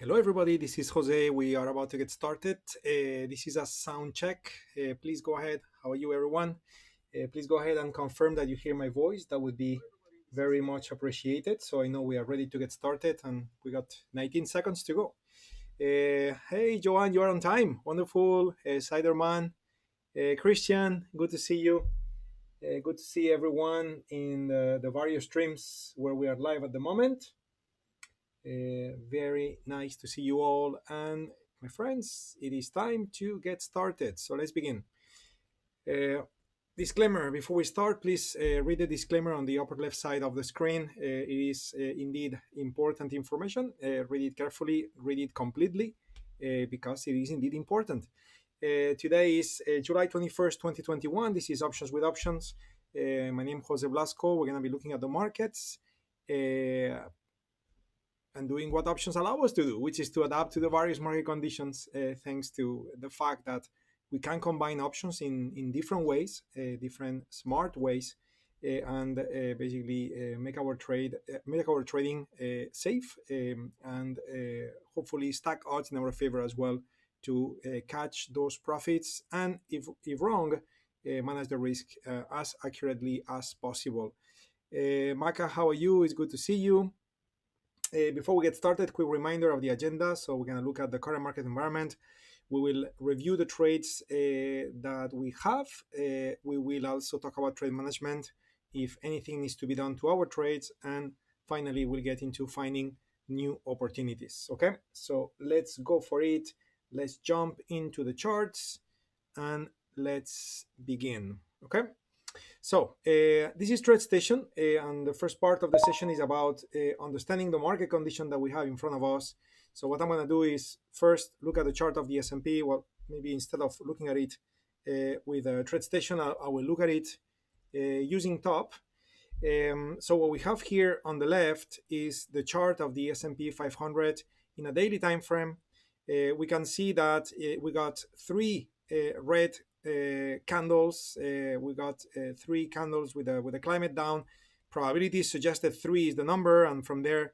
Hello everybody, this is Jose. We are about to get started. This is a sound check. Please go ahead. How are you everyone? Please go ahead and confirm that you hear my voice. That would be very much appreciated. So I know we are ready to get started and we got 19 seconds to go. Hey Joanne, you are on time. Wonderful. Siderman, Christian, good to see you. Good to see everyone in the various streams where we are live at the moment. Very nice to see you all. And my friends, it is time to get started. So let's begin. Disclaimer, before we start, please read the disclaimer on the upper left side of the screen. It is indeed important information. Read it carefully, read it completely, because it is indeed important. Today is July 21st, 2021. This is Options with Options. My name is Jose Blasco. We're going to be looking at the markets and doing what options allow us to do, which is to adapt to the various market conditions, thanks to the fact that we can combine options in different ways, different smart ways, and basically make our trading safe, and hopefully stack odds in our favor as well to catch those profits, and if wrong, manage the risk as accurately as possible. Maka, how are you? It's good to see you. Before we get started, quick reminder of the agenda. So we're going to look at the current market environment. We will review the trades that we have. We will also talk about trade management, if anything needs to be done to our trades. And finally, we'll get into finding new opportunities. Okay, so let's go for it. Let's jump into the charts and let's begin. Okay. So this is TradeStation, and the first part of the session is about understanding the market condition that we have in front of us. So what I'm going to do is first look at the chart of the S&P. Well, maybe instead of looking at it with TradeStation, I will look at it using top. So what we have here on the left is the chart of the S&P 500 in a daily time frame. We can see that we got three red candles. We got three candles with a climate down. Probability suggested 3 is the number, and from there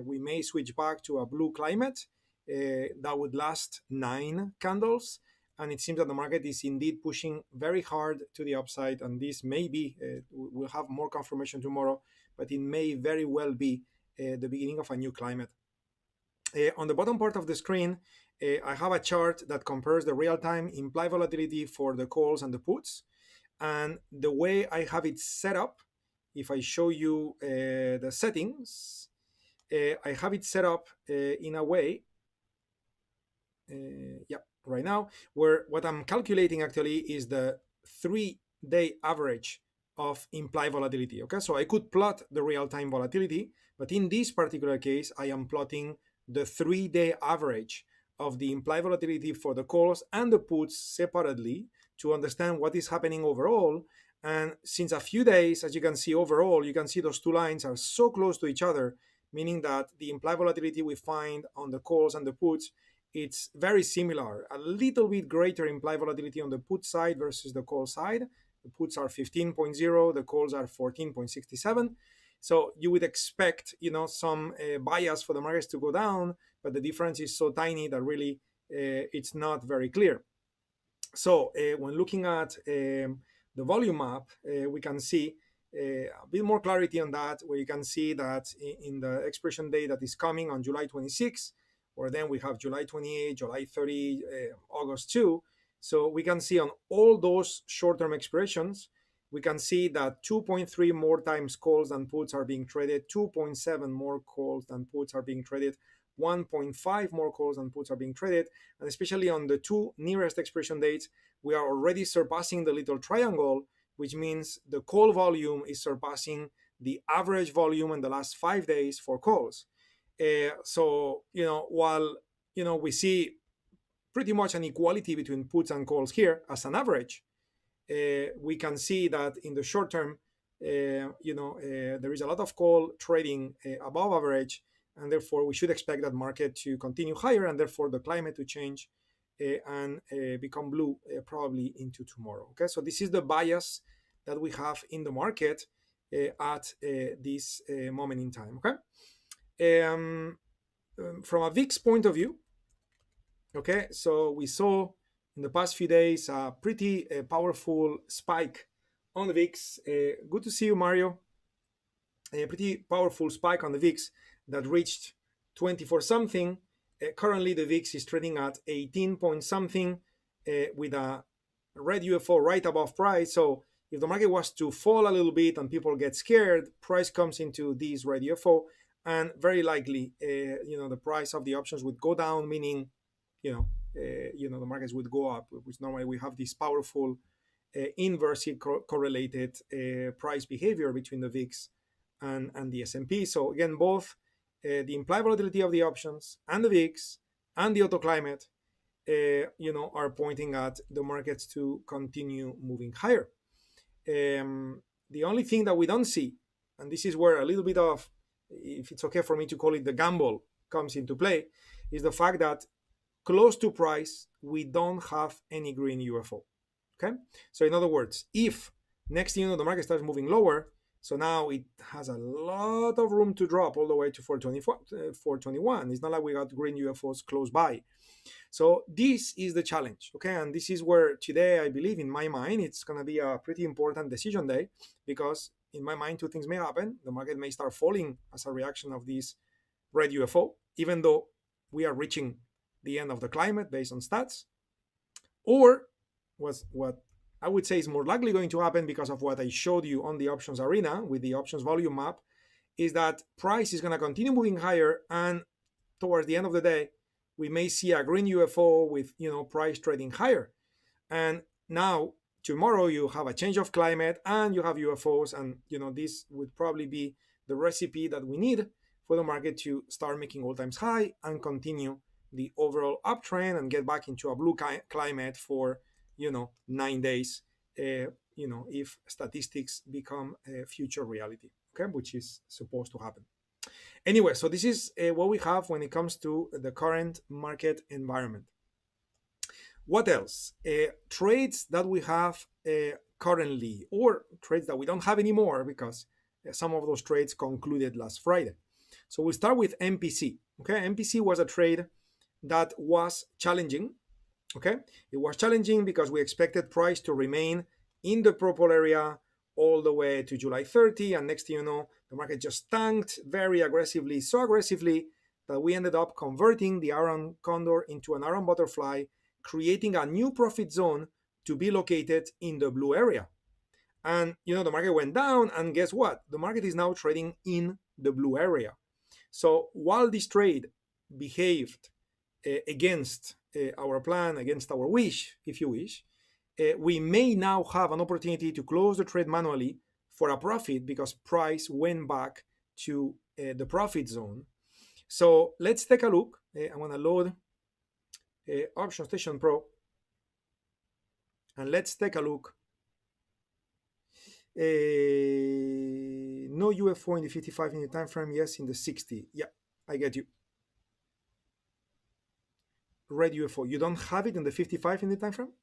we may switch back to a blue climate that would last 9 candles. And it seems that the market is indeed pushing very hard to the upside, and this may be, we'll have more confirmation tomorrow, but it may very well be the beginning of a new climate. On the bottom part of the screen, I have a chart that compares the real-time implied volatility for the calls and the puts. And the way I have it set up, if I show you the settings, I have it set up in a way, right now, where what I'm calculating actually is the 3-day average of implied volatility. Okay, so I could plot the real-time volatility, but in this particular case, I am plotting the 3-day average of the implied volatility for the calls and the puts separately to understand what is happening overall. And since a few days, as you can see overall, you can see those two lines are so close to each other, meaning that the implied volatility we find on the calls and the puts, it's very similar. A little bit greater implied volatility on the put side versus the call side. The puts are 15.0, the calls are 14.67. So you would expect, some bias for the markets to go down, but the difference is so tiny that really it's not very clear. So when looking at the volume map, we can see a bit more clarity on that, where you can see that in the expiration date that is coming on July 26, or then we have July 28, July 30, August 2. So we can see on all those short-term expirations, we can see that 2.3 more times calls than puts are being traded, 2.7 more calls than puts are being traded, 1.5 more calls than puts are being traded, and especially on the two nearest expiration dates, we are already surpassing the little triangle, which means the call volume is surpassing the average volume in the last 5 days for calls. So, while, we see pretty much an equality between puts and calls here as an average, we can see that in the short term, there is a lot of call trading above average, and therefore we should expect that market to continue higher, and therefore the climate to change and become blue probably into tomorrow. Okay, so this is the bias that we have in the market at this moment in time. Okay. From a VIX point of view, okay, so we saw in the past few days a pretty powerful spike on the VIX. Good to see you, Mario. A pretty powerful spike on the VIX that reached 24 something. Currently, the VIX is trading at 18 point something with a red UFO right above price. So if the market was to fall a little bit and people get scared, price comes into this red UFO, and very likely, the price of the options would go down, meaning, the markets would go up. Which normally we have this powerful inversely correlated price behavior between the VIX and the S&P. So again, both the implied volatility of the options and the VIX and the auto climate, are pointing at the markets to continue moving higher. The only thing that we don't see, and this is where a little bit of, if it's okay for me to call it, the gamble comes into play, is the fact that close to price, we don't have any green UFO. Okay, so in other words, if next thing you know the market starts moving lower, so now it has a lot of room to drop all the way to 421. It's not like we got green UFOs close by. So this is the challenge, okay? And this is where today, I believe, in my mind, it's going to be a pretty important decision day, because in my mind, two things may happen. The market may start falling as a reaction of this red UFO, even though we are reaching the end of the climate based on stats, or what I would say is more likely going to happen, because of what I showed you on the options arena with the options volume map, is that price is going to continue moving higher, and towards the end of the day, we may see a green UFO with price trading higher. And now tomorrow you have a change of climate and you have UFOs, and this would probably be the recipe that we need for the market to start making all times high and continue the overall uptrend and get back into a blue climate for 9 days, if statistics become a future reality, okay, which is supposed to happen. Anyway, so this is what we have when it comes to the current market environment. What else? Trades that we have currently, or trades that we don't have anymore, because some of those trades concluded last Friday. So we'll start with MPC. Okay, MPC was a trade that was challenging. Okay, it was challenging because we expected price to remain in the purple area all the way to July 30, and next thing you know, the market just tanked very aggressively, so aggressively that we ended up converting the Iron Condor into an Iron Butterfly, creating a new profit zone to be located in the blue area. And the market went down, and guess what? The market is now trading in the blue area. So while this trade behaved against our plan, against our wish, if you wish, we may now have an opportunity to close the trade manually for a profit, because price went back to the profit zone. So let's take a look. I'm going to load Option Station Pro, and let's take a look. No UFO in the 55 minute time frame. Yes, in the 60. Yeah, I get you. Red UFO. You don't have it in the 55 minute time frame?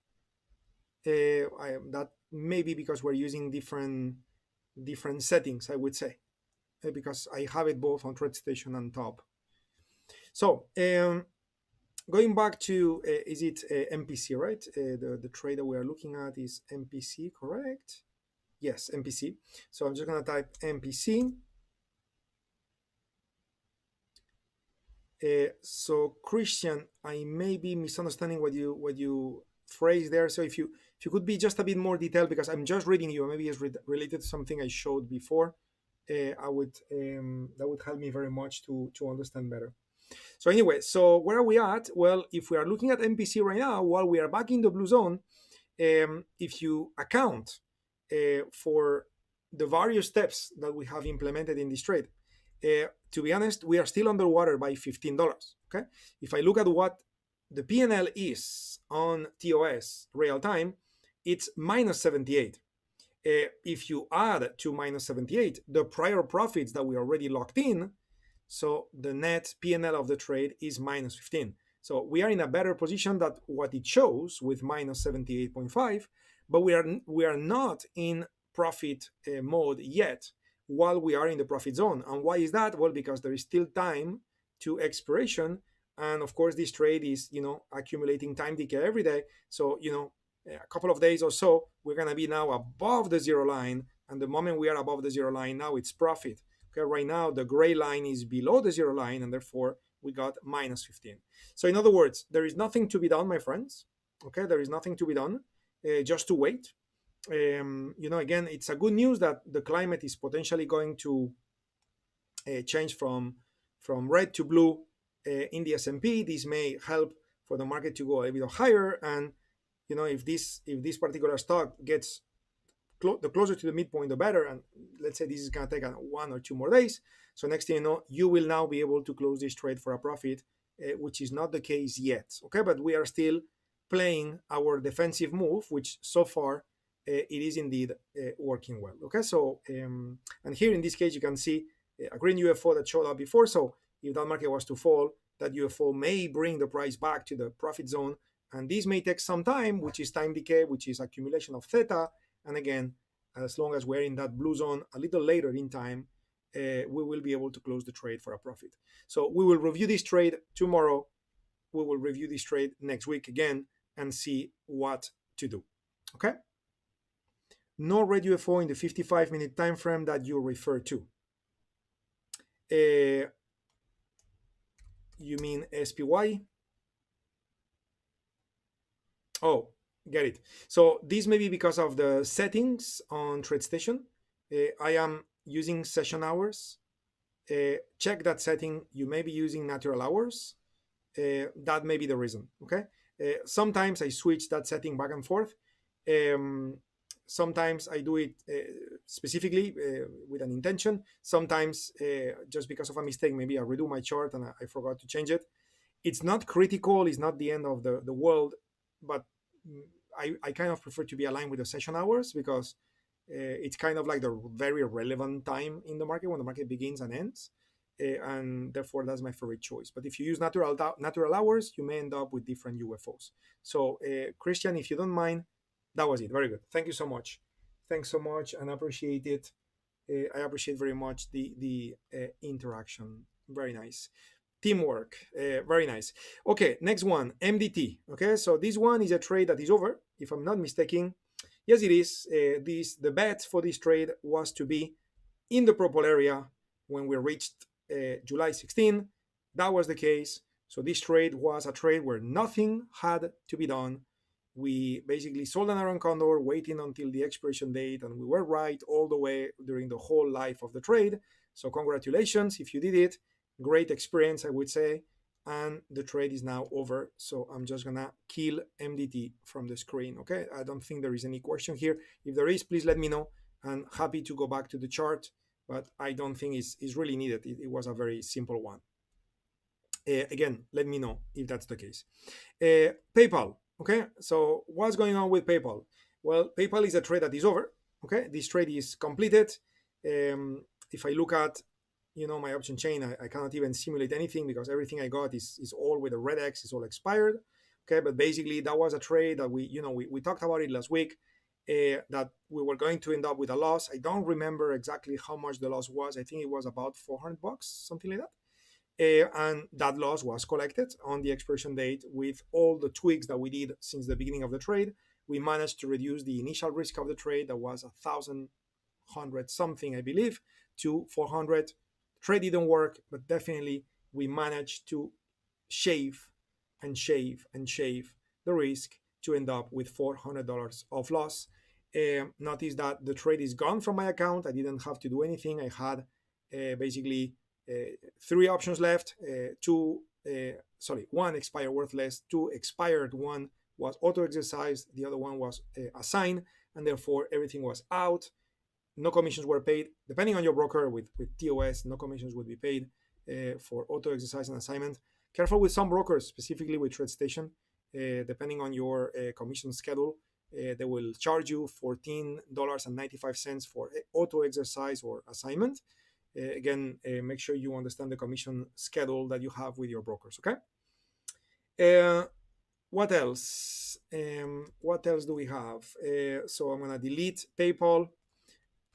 That may be because we're using different settings, I would say, because I have it both on TradeStation and top. So going back to, is it MPC, right? The trade that we are looking at is MPC, correct? Yes, MPC. So I'm just going to type MPC. So Christian, I may be misunderstanding what you phrased there. So if you could be just a bit more detailed, because I'm just reading you, maybe it's related to something I showed before, I would that would help me very much to understand better. So anyway, so where are we at? Well, if we are looking at MPC right now, while we are back in the blue zone, if you account for the various steps that we have implemented in this trade, to be honest, we are still underwater by $15. Okay, if I look at what the PNL is on TOS real time, it's minus 78. If you add to minus 78 the prior profits that we already locked in, so the net PNL of the trade is minus 15. So we are in a better position than what it shows with minus 78.5, but we are not in profit mode yet while we are in the profit zone. And why is that? Well, because there is still time to expiration. And of course, this trade is, accumulating time decay every day. So, a couple of days or so, we're going to be now above the zero line. And the moment we are above the zero line, now it's profit. Okay, right now the gray line is below the zero line, and therefore we got minus 15. So in other words, there is nothing to be done, my friends. Okay, there is nothing to be done, just to wait. Again, it's a good news that the climate is potentially going to change from red to blue in the S&P. This may help for the market to go a bit higher. And if this particular stock gets the closer to the midpoint, the better. And let's say this is going to take 1 or 2 more days. So next thing you know, you will now be able to close this trade for a profit, which is not the case yet. Okay, but we are still playing our defensive move, which so far it is indeed working well. Okay, so and here in this case you can see a green UFO that showed up before. So if that market was to fall, that UFO may bring the price back to the profit zone, and this may take some time, which is time decay, which is accumulation of theta. And again, as long as we're in that blue zone a little later in time, we will be able to close the trade for a profit. So we will review this trade tomorrow. We will review this trade next week again and see what to do. Okay? No red UFO in the 55-minute time frame that you refer to. You mean SPY? Oh, get it. So this may be because of the settings on TradeStation. I am using session hours. Check that setting. You may be using natural hours. That may be the reason. Okay. Sometimes I switch that setting back and forth. Sometimes I do it specifically with an intention. Sometimes just because of a mistake, maybe I redo my chart and I forgot to change it. It's not critical. It's not the end of the world, but I kind of prefer to be aligned with the session hours because it's kind of like the very relevant time in the market when the market begins and ends. And therefore, that's my favorite choice. But if you use natural hours, you may end up with different UFOs. So, Christian, if you don't mind, that was it. Very good. Thank you so much. Thanks so much, and I appreciate it. I appreciate very much the interaction. Very nice. Teamwork. Very nice. Okay, next one, MDT. Okay, so this one is a trade that is over, if I'm not mistaken. Yes, it is. The bet for this trade was to be in the purple area when we reached July 16. That was the case. So this trade was a trade where nothing had to be done. We basically sold an iron condor, waiting until the expiration date, and we were right all the way during the whole life of the trade. So congratulations if you did it. Great experience, I would say. And the trade is now over. So I'm just gonna kill MDT from the screen. Okay, I don't think there is any question here. If there is, please let me know. I'm happy to go back to the chart, but I don't think it's really needed. It was a very simple one. Again, let me know if that's the case. PayPal. Okay, so what's going on with PayPal? Well, PayPal is a trade that is over. Okay, this trade is completed. If I look at my option chain, I cannot even simulate anything because everything I got is all with a red X, is all expired. Okay, but basically that was a trade that we talked about it last week, that we were going to end up with a loss. I don't remember exactly how much the loss was. I think it was about $400, something like that. And that loss was collected on the expiration date with all the tweaks that we did since the beginning of the trade. We managed to reduce the initial risk of the trade that was 1,100 something, I believe, to 400. Trade didn't work, but definitely we managed to shave and shave and shave the risk to end up with $400 of loss. Notice that the trade is gone from my account. I didn't have to do anything. I had basically 3 options left. One expired worthless, 2 expired, 1 was auto-exercised, the other one was assigned, and therefore everything was out. No commissions were paid. Depending on your broker, with TOS, no commissions would be paid for auto-exercise and assignment. Careful with some brokers, specifically with TradeStation. Depending on your commission schedule, they will charge you $14.95 for auto-exercise or assignment. Again, make sure you understand the commission schedule that you have with your brokers, okay? What else? What else do we have? So I'm going to delete PayPal.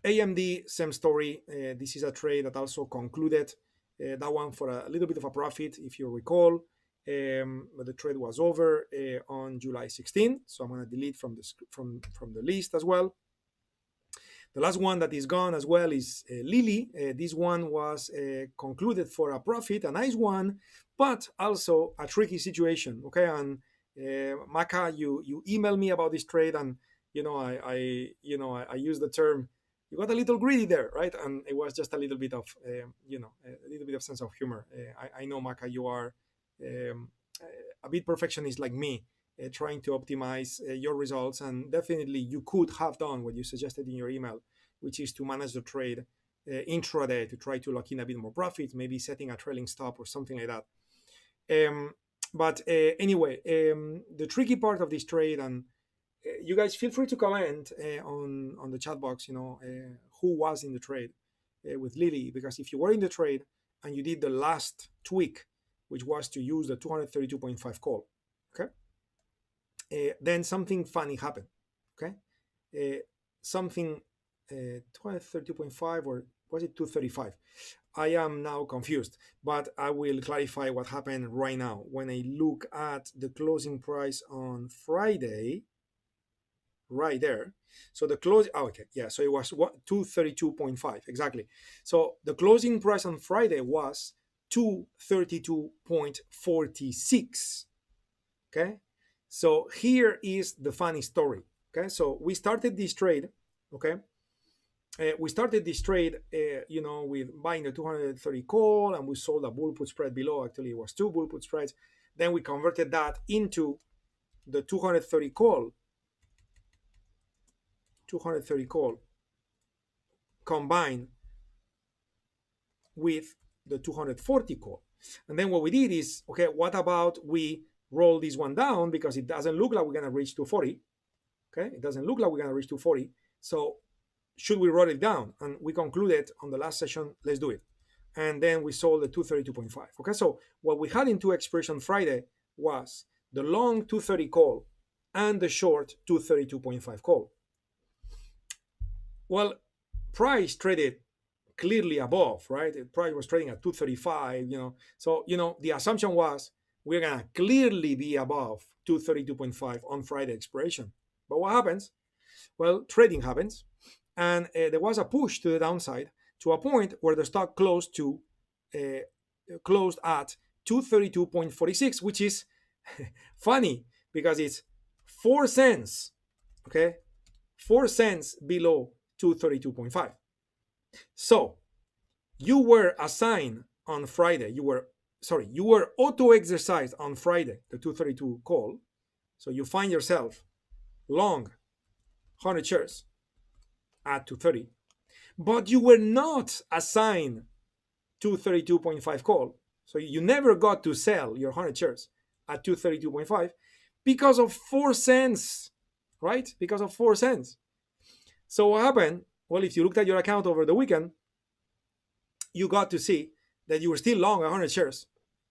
AMD, same story. This is a trade that also concluded. that one for a little bit of a profit, if you recall. But the trade was over on July 16, so I'm going to delete from the list as well. The last one that is gone as well is Lily. This one was concluded for a profit, a nice one, but also a tricky situation. Okay, and Maka, you emailed me about this trade, and I use the term, you got a little greedy there, right? And it was just a little bit of a little bit of sense of humor. I know, Maka, you are a bit perfectionist like me, trying to optimize your results, and definitely you could have done what you suggested in your email, which is to manage the trade intraday to try to lock in a bit more profit, maybe setting a trailing stop or something like that. But anyway, the tricky part of this trade, and you guys feel free to comment on the chat box, who was in the trade with Lily, because if you were in the trade and you did the last tweak, which was to use the 232.5 call, okay, then something funny happened, okay? Something 232.5, or was it 235? I am now confused, but I will clarify what happened right now. When I look at the closing price on Friday, right there, so the close, okay, yeah, so it was 232.5, exactly. So the closing price on Friday was 232.46, okay? So here is the funny story, okay? So we started this trade, okay? With buying the 230 call, and we sold a bull put spread below. Actually, it was two bull put spreads. Then we converted that into the 230 call combined with the 240 call. And then what we did is, okay, what about we roll this one down, because it doesn't look like we're going to reach 240. Okay, it doesn't look like we're going to reach 240. So should we roll it down? And we concluded on the last session, let's do it. And then we sold the 232.5. Okay, so what we had in two expiration Friday was the long 230 call and the short 232.5 call. Well, price traded clearly above, right? The price was trading at 235, So, the assumption was we're going to clearly be above 232.5 on Friday expiration. But what happens? Well, trading happens. And there was a push to the downside to a point where the stock closed at 232.46, which is funny because it's 4 cents, okay? 4 cents below 232.5. So you were assigned on Friday, you were auto-exercised on Friday, the 232 call. So you find yourself long 100 shares at 230, but you were not assigned 232.5 call. So you never got to sell your 100 shares at 232.5 because of 4 cents, right? Because of 4 cents. So what happened? Well, if you looked at your account over the weekend, you got to see that you were still long 100 shares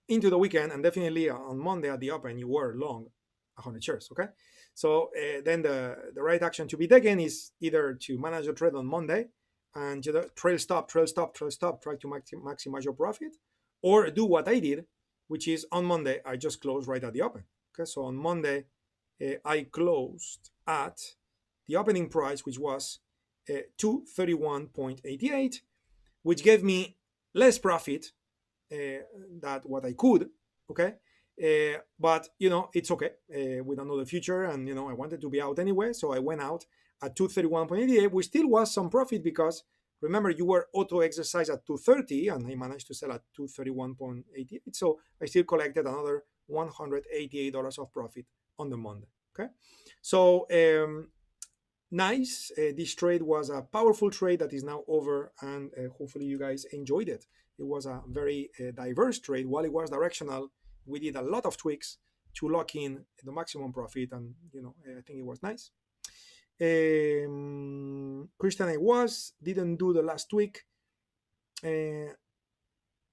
into the weekend, and definitely on Monday at the open, you were long 100 shares, okay? So then the right action to be taken is either to manage your trade on Monday and trail stop, try to maximize your profit, or do what I did, which is on Monday, I just closed right at the open. Okay, so on Monday, I closed at the opening price, which was 231.88, which gave me less profit than what I could, okay? But it's okay. We don't know the future, and I wanted to be out anyway, so I went out at 231.88, which still was some profit because remember you were auto-exercised at 230, and I managed to sell at 231.88, so I still collected another $188 of profit on the Monday. Okay, so nice. This trade was a powerful trade that is now over, and hopefully you guys enjoyed it. It was a very diverse trade. While it was directional, we did a lot of tweaks to lock in the maximum profit, and I think it was nice. Christian, didn't do the last tweak,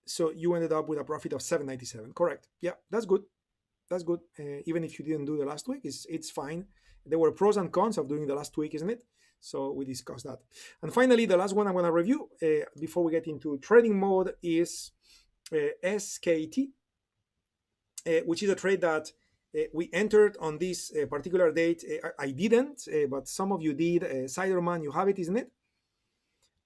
so you ended up with a profit of 797. Correct? Yeah, that's good. That's good. Even if you didn't do the last tweak, it's fine. There were pros and cons of doing the last tweak, isn't it? So we discussed that. And finally, the last one I'm going to review before we get into trading mode is SKT, which is a trade that we entered on this particular date. I didn't, but some of you did. Siderman, you have it, isn't it?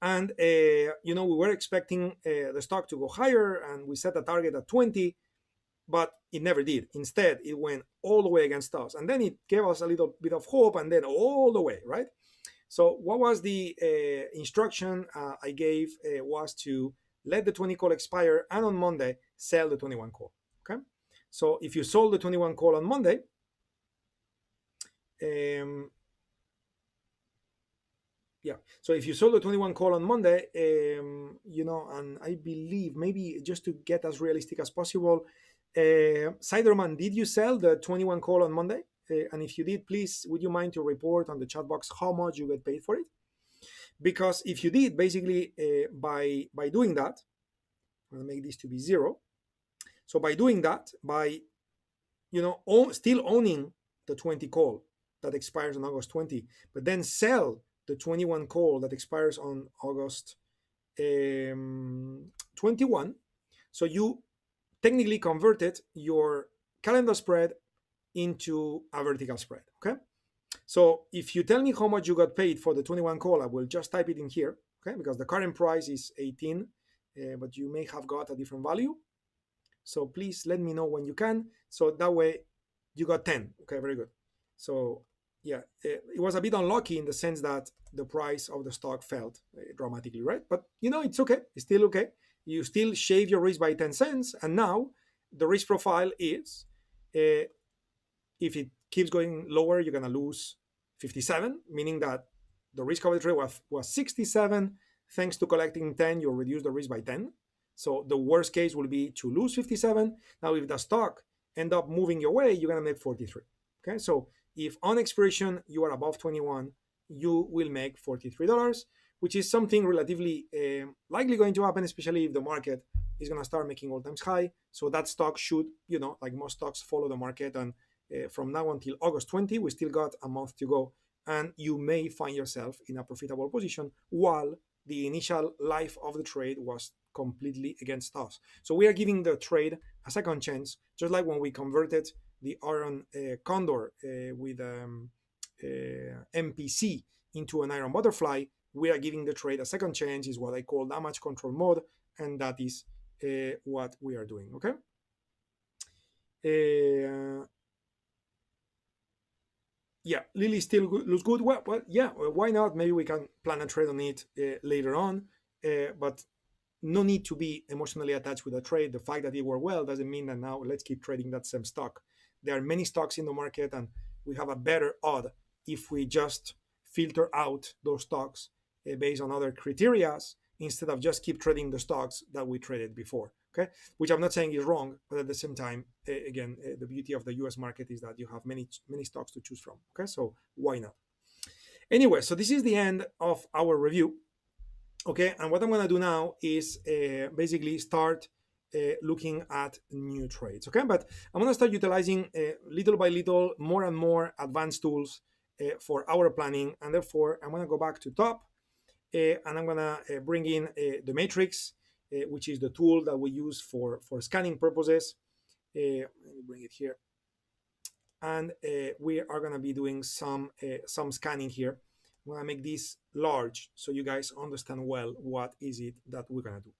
And we were expecting the stock to go higher, and we set a target at 20, but it never did. Instead, it went all the way against us, and then it gave us a little bit of hope, and then all the way, right? So what was the instruction I gave was to let the 20 call expire, and on Monday sell the 21 call. Okay, so if you sold the 21 call on Monday, so if you sold the 21 call on Monday, and I believe, maybe just to get as realistic as possible, Siderman, did you sell the 21 call on Monday? And if you did, please, would you mind to report on the chat box how much you get paid for it? Because if you did, basically, by doing that, I'm going to make this to be 0. So by doing that, by still owning the 20 call that expires on August 20, but then sell the 21 call that expires on August 21, so you technically converted your calendar spread into a vertical spread. Okay, so if you tell me how much you got paid for the 21 call, I will just type it in here. Okay, because the current price is 18, but you may have got a different value. So please let me know when you can. So that way you got 10. Okay, very good. So yeah, it was a bit unlucky in the sense that the price of the stock fell dramatically, right? But it's okay. It's still okay. You still shave your risk by 10 cents. And now the risk profile is, if it keeps going lower, you're going to lose 57, meaning that the risk of the trade was 67. Thanks to collecting 10, you'll reduce the risk by 10. So the worst case will be to lose 57. Now, if the stock end up moving your way, you're going to make 43. Okay, so if on expiration you are above 21, you will make $43, which is something relatively likely going to happen, especially if the market is going to start making all-time high. So that stock should, like most stocks, follow the market. And from now until August 20, we still got a month to go. And you may find yourself in a profitable position while the initial life of the trade was completely against us. So we are giving the trade a second chance, just like when we converted the iron condor with MPC into an iron butterfly. We are giving the trade a second chance, is what I call damage control mode, and that is what we are doing. Okay. Yeah, Lily still looks good. Well, yeah, why not? Maybe we can plan a trade on it later on, but no need to be emotionally attached with a trade. The fact that it worked well doesn't mean that now let's keep trading that same stock. There are many stocks in the market, and we have a better odd if we just filter out those stocks based on other criteria instead of just keep trading the stocks that we traded before. Okay, which I'm not saying is wrong, but at the same time, again, the beauty of the US market is that you have many stocks to choose from. Okay, so why not? Anyway, so this is the end of our review. Okay, and what I'm going to do now is basically start looking at new trades. Okay, but I'm going to start utilizing little by little more and more advanced tools for our planning, and therefore I'm going to go back to top and I'm going to bring in the matrix, which is the tool that we use for scanning purposes. Let me bring it here, and we are going to be doing some scanning here. I'm going to make this large so you guys understand well what is it that we're going to do.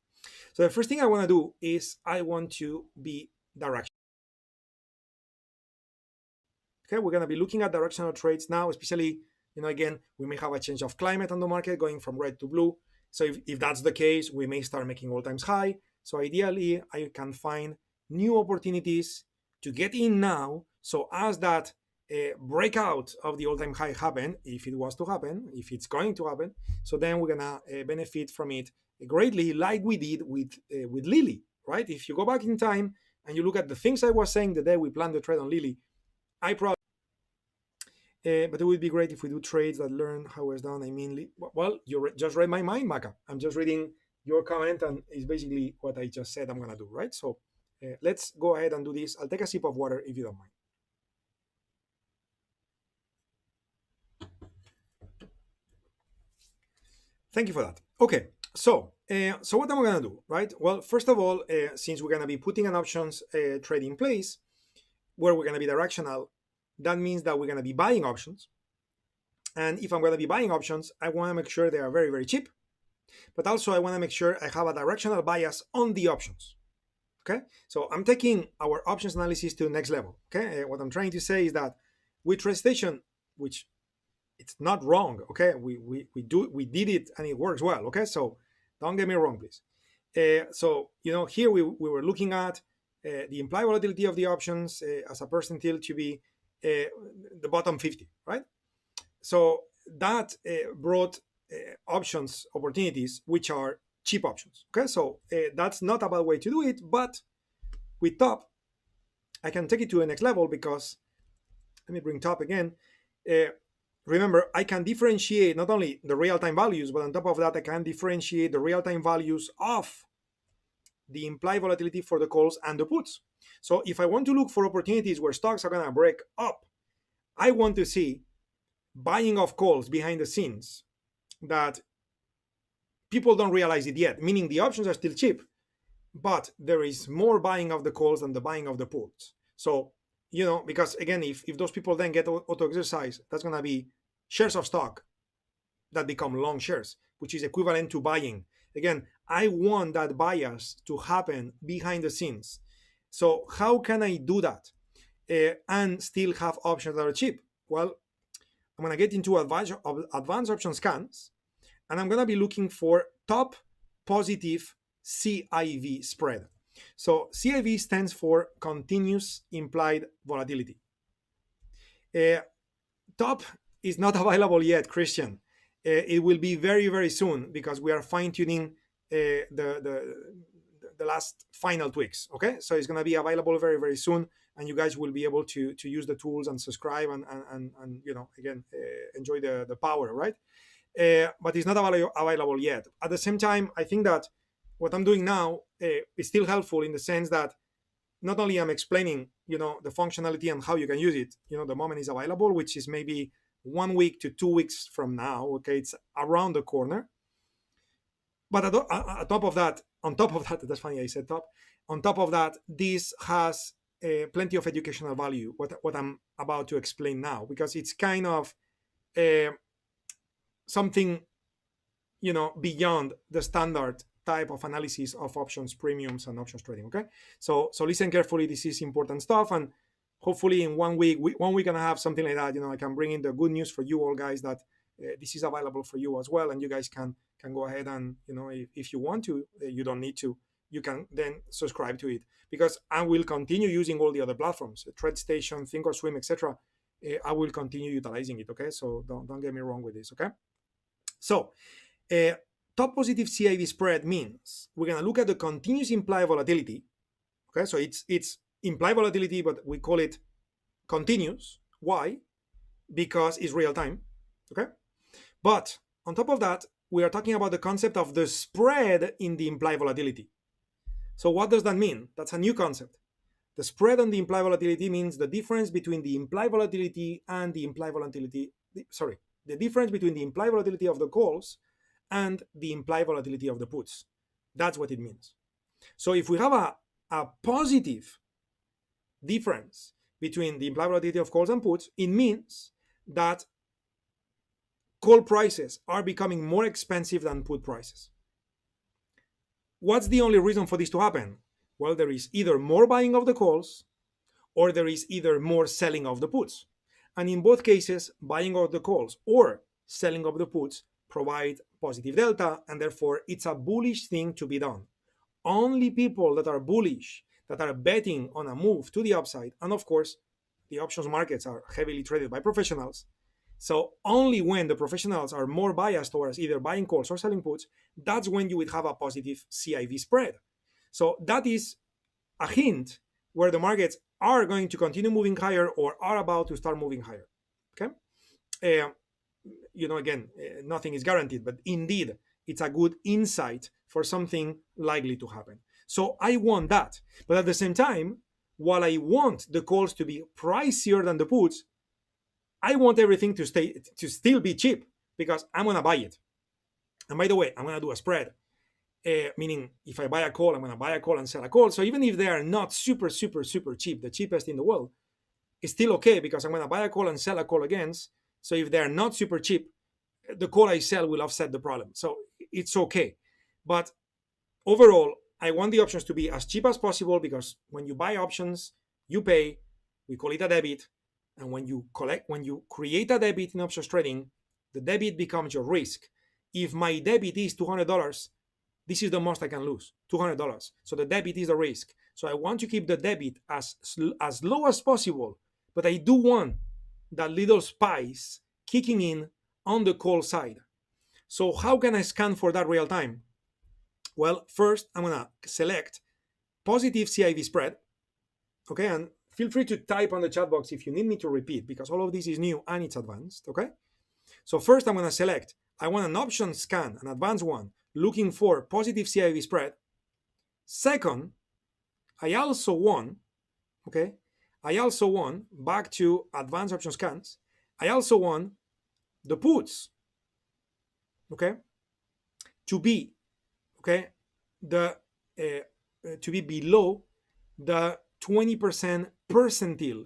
So the first thing I want to do is I want to be directional. Okay, we're going to be looking at directional trades now, especially, again, we may have a change of climate on the market going from red to blue. So if that's the case, we may start making all-time high. So ideally, I can find new opportunities to get in now. So as that breakout of the all-time high happen, if it was to happen, if it's going to happen, so then we're gonna benefit from it greatly, like we did with Lily, right? If you go back in time and you look at the things I was saying the day we planned the trade on Lily, I probably but it would be great if we do trades that learn how it's done. I mean, well, you just read my mind, Maka. I'm just reading your comment, and it's basically what I just said I'm gonna do, right? So let's go ahead and do this. I'll take a sip of water if you don't mind. Thank you for that. Okay, so So what am I going to do, right? Well, first of all, since we're going to be putting an options trade in place where we're going to be directional, that means that we're going to be buying options. And if I'm going to be buying options, I want to make sure they are very, very cheap. But also I want to make sure I have a directional bias on the options. Okay, so I'm taking our options analysis to the next level. Okay, what I'm trying to say is that with TradeStation, which it's not wrong. Okay, we did it and it works well. Okay, so don't get me wrong, please. So here we were looking at the implied volatility of the options as a percentile to be the bottom 50, right? So that brought options opportunities which are cheap options. Okay, so that's not a bad way to do it, but with top, I can take it to the next level because let me bring top again. Remember, I can differentiate not only the real-time values, but on top of that, I can differentiate the real-time values of the implied volatility for the calls and the puts. So if I want to look for opportunities where stocks are going to break up, I want to see buying of calls behind the scenes that people don't realize it yet, meaning the options are still cheap, but there is more buying of the calls than the buying of the puts. So, because again, if those people then get auto exercise, that's going to be shares of stock that become long shares, which is equivalent to buying. Again, I want that bias to happen behind the scenes. So how can I do that and still have options that are cheap? Well, I'm going to get into advanced option scans, and I'm going to be looking for top positive CIV spread. So CIV stands for continuous implied volatility. Top is not available yet, Christian. It will be very, very soon because we are fine-tuning the last final tweaks. Okay, so it's going to be available very, very soon, and you guys will be able to use the tools and subscribe and again enjoy the power, right? But it's not available yet. At the same time, I think that what I'm doing now is still helpful in the sense that not only I'm explaining, the functionality and how you can use it, the moment is available, which is maybe 1 week to 2 weeks from now. Okay, it's around the corner. But on top of that, that's funny I said top. On top of that, this has plenty of educational value. What I'm about to explain now, because it's kind of something, beyond the standard type of analysis of options premiums and options trading. Okay, so listen carefully. This is important stuff, and hopefully in 1 week, 1 week and a half, something like that, I can bring in the good news for you all guys that this is available for you as well, and you guys can go ahead and if you want to, you don't need to, you can then subscribe to it, because I will continue using all the other platforms, TradeStation, Thinkorswim, etc. I will continue utilizing it. Okay, so don't get me wrong with this. Okay, so top positive CIV spread means we're going to look at the continuous implied volatility. Okay, so it's implied volatility, but we call it continuous. Why? Because it's real time. Okay, but on top of that, we are talking about the concept of the spread in the implied volatility. So what does that mean? That's a new concept. The spread on the implied volatility means the difference between the implied volatility and the implied volatility, the difference between the implied volatility of the calls and the implied volatility of the puts. That's what it means. So if we have a positive difference between the implied volatility of calls and puts, it means that call prices are becoming more expensive than put prices. What's the only reason for this to happen? Well, there is either more buying of the calls or there is either more selling of the puts. And in both cases, buying of the calls or selling of the puts provide positive delta, and therefore it's a bullish thing to be done. Only people that are bullish, that are betting on a move to the upside, and of course, the options markets are heavily traded by professionals. So only when the professionals are more biased towards either buying calls or selling puts, that's when you would have a positive CIV spread. So that is a hint where the markets are going to continue moving higher or are about to start moving higher. Okay. Again, nothing is guaranteed, but indeed, it's a good insight for something likely to happen. So I want that. But at the same time, while I want the calls to be pricier than the puts, I want everything to still be cheap, because I'm going to buy it. And by the way, I'm going to do a spread. meaning if I buy a call, I'm going to buy a call and sell a call. So even if they are not super, super, super cheap, the cheapest in the world, it's still okay because I'm going to buy a call and sell a call against. So if they're not super cheap, the call I sell will offset the problem. So it's okay. But overall, I want the options to be as cheap as possible because when you buy options, you pay. We call it a debit. And when you create a debit in options trading, the debit becomes your risk. If my debit is $200, this is the most I can lose, $200. So the debit is the risk. So I want to keep the debit as low as possible, but I do want that little spice kicking in on the call side. So how can I scan for that real time? Well, first I'm gonna select positive CIV spread, okay? And feel free to type on the chat box if you need me to repeat because all of this is new and it's advanced, okay? So first I'm gonna select, I want an option scan, an advanced one, looking for positive CIV spread. Second, I also want, okay, back to advanced option scans, I also want the puts, okay, to be, okay, to be below the 20% percentile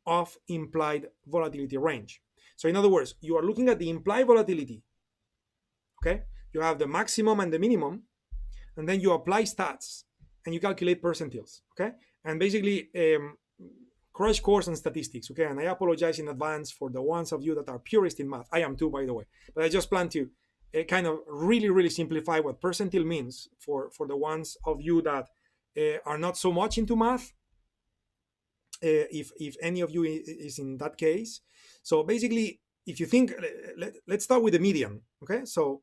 of implied volatility range. So in other words, you are looking at the implied volatility, okay? You have the maximum and the minimum, and then you apply stats and you calculate percentiles, okay? And basically, crash course on statistics, okay? And I apologize in advance for the ones of you that are purist in math. I am too, by the way. But I just plan to kind of really, really simplify what percentile means for the ones of you that are not so much into math, if any of you is in that case. So basically, if you think, let's start with the median, okay? So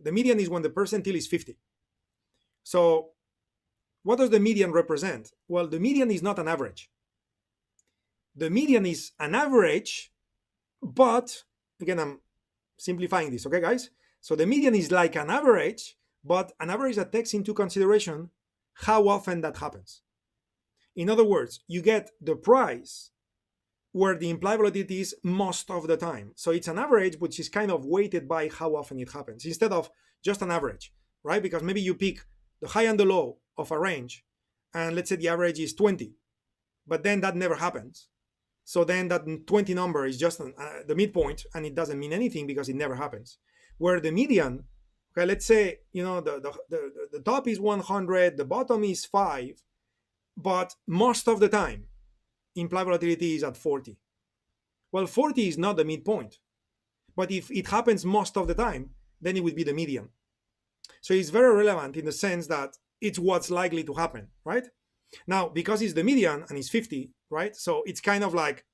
the median is when the percentile is 50. So what does the median represent? Well, the median is not an average. The median is an average, but again, I'm simplifying this, okay, guys? So the median is like an average, but an average that takes into consideration how often that happens. In other words, you get the price where the implied volatility is most of the time. So it's an average, which is kind of weighted by how often it happens, instead of just an average, right? Because maybe you pick the high and the low of a range, and let's say the average is 20, but then that never happens. So then that 20 number is just the midpoint, and it doesn't mean anything because it never happens. Where the median, okay, let's say, you know, the top is 100, the bottom is 5, but most of the time, implied volatility is at 40. Well, 40 is not the midpoint, but if it happens most of the time, then it would be the median. So it's very relevant in the sense that it's what's likely to happen, right? Now, because it's the median and it's 50, right? So it's kind of like,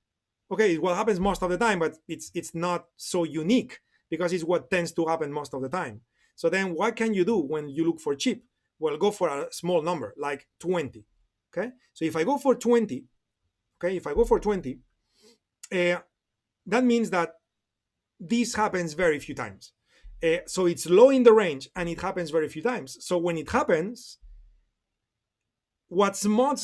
okay, what happens most of the time, but it's not so unique because it's what tends to happen most of the time. So then what can you do when you look for cheap? Well, go for a small number, like 20, okay? So if I go for 20, okay, that means that this happens very few times. So it's low in the range and it happens very few times. So when it happens, what's more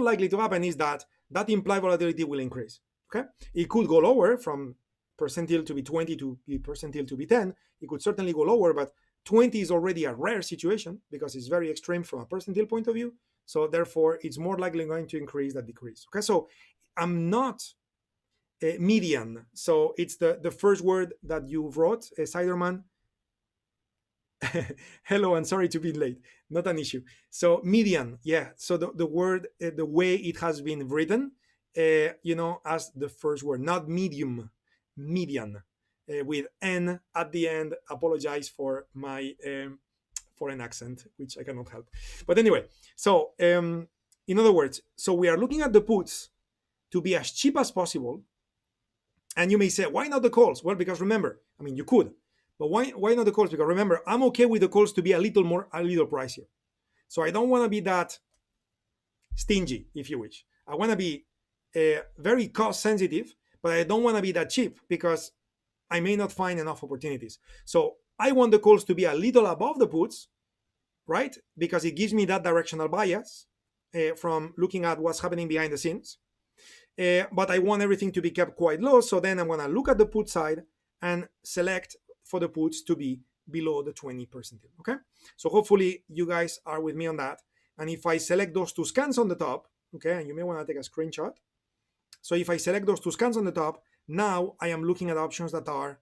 likely to happen is that implied volatility will increase. Okay, it could go lower from percentile to be 20 to be percentile to be 10. It could certainly go lower, but 20 is already a rare situation because it's very extreme from a percentile point of view. So therefore, it's more likely going to increase than decrease. Okay, so I'm not median. So it's the first word that you wrote, Siderman. Hello, and sorry to be late. Not an issue. So median, yeah. So the word, the way it has been written, as the first word, not medium, median, with N at the end. Apologize for my foreign accent, which I cannot help. But anyway, so in other words, so we are looking at the puts to be as cheap as possible. And you may say, why not the calls? Well, because remember, I mean, you could, but why not the calls? Because remember, I'm okay with the calls to be a little pricier. So I don't want to be that stingy, if you wish. I want to be very cost sensitive, but I don't want to be that cheap because I may not find enough opportunities. So I want the calls to be a little above the puts, right? Because it gives me that directional bias from looking at what's happening behind the scenes. But I want everything to be kept quite low. So then I'm going to look at the put side and select for the puts to be below the 20 percentile. Okay, so hopefully you guys are with me on that. And if I select those two scans on the top, okay, and you may want to take a screenshot. So if I select those two scans on the top, now I am looking at options that are,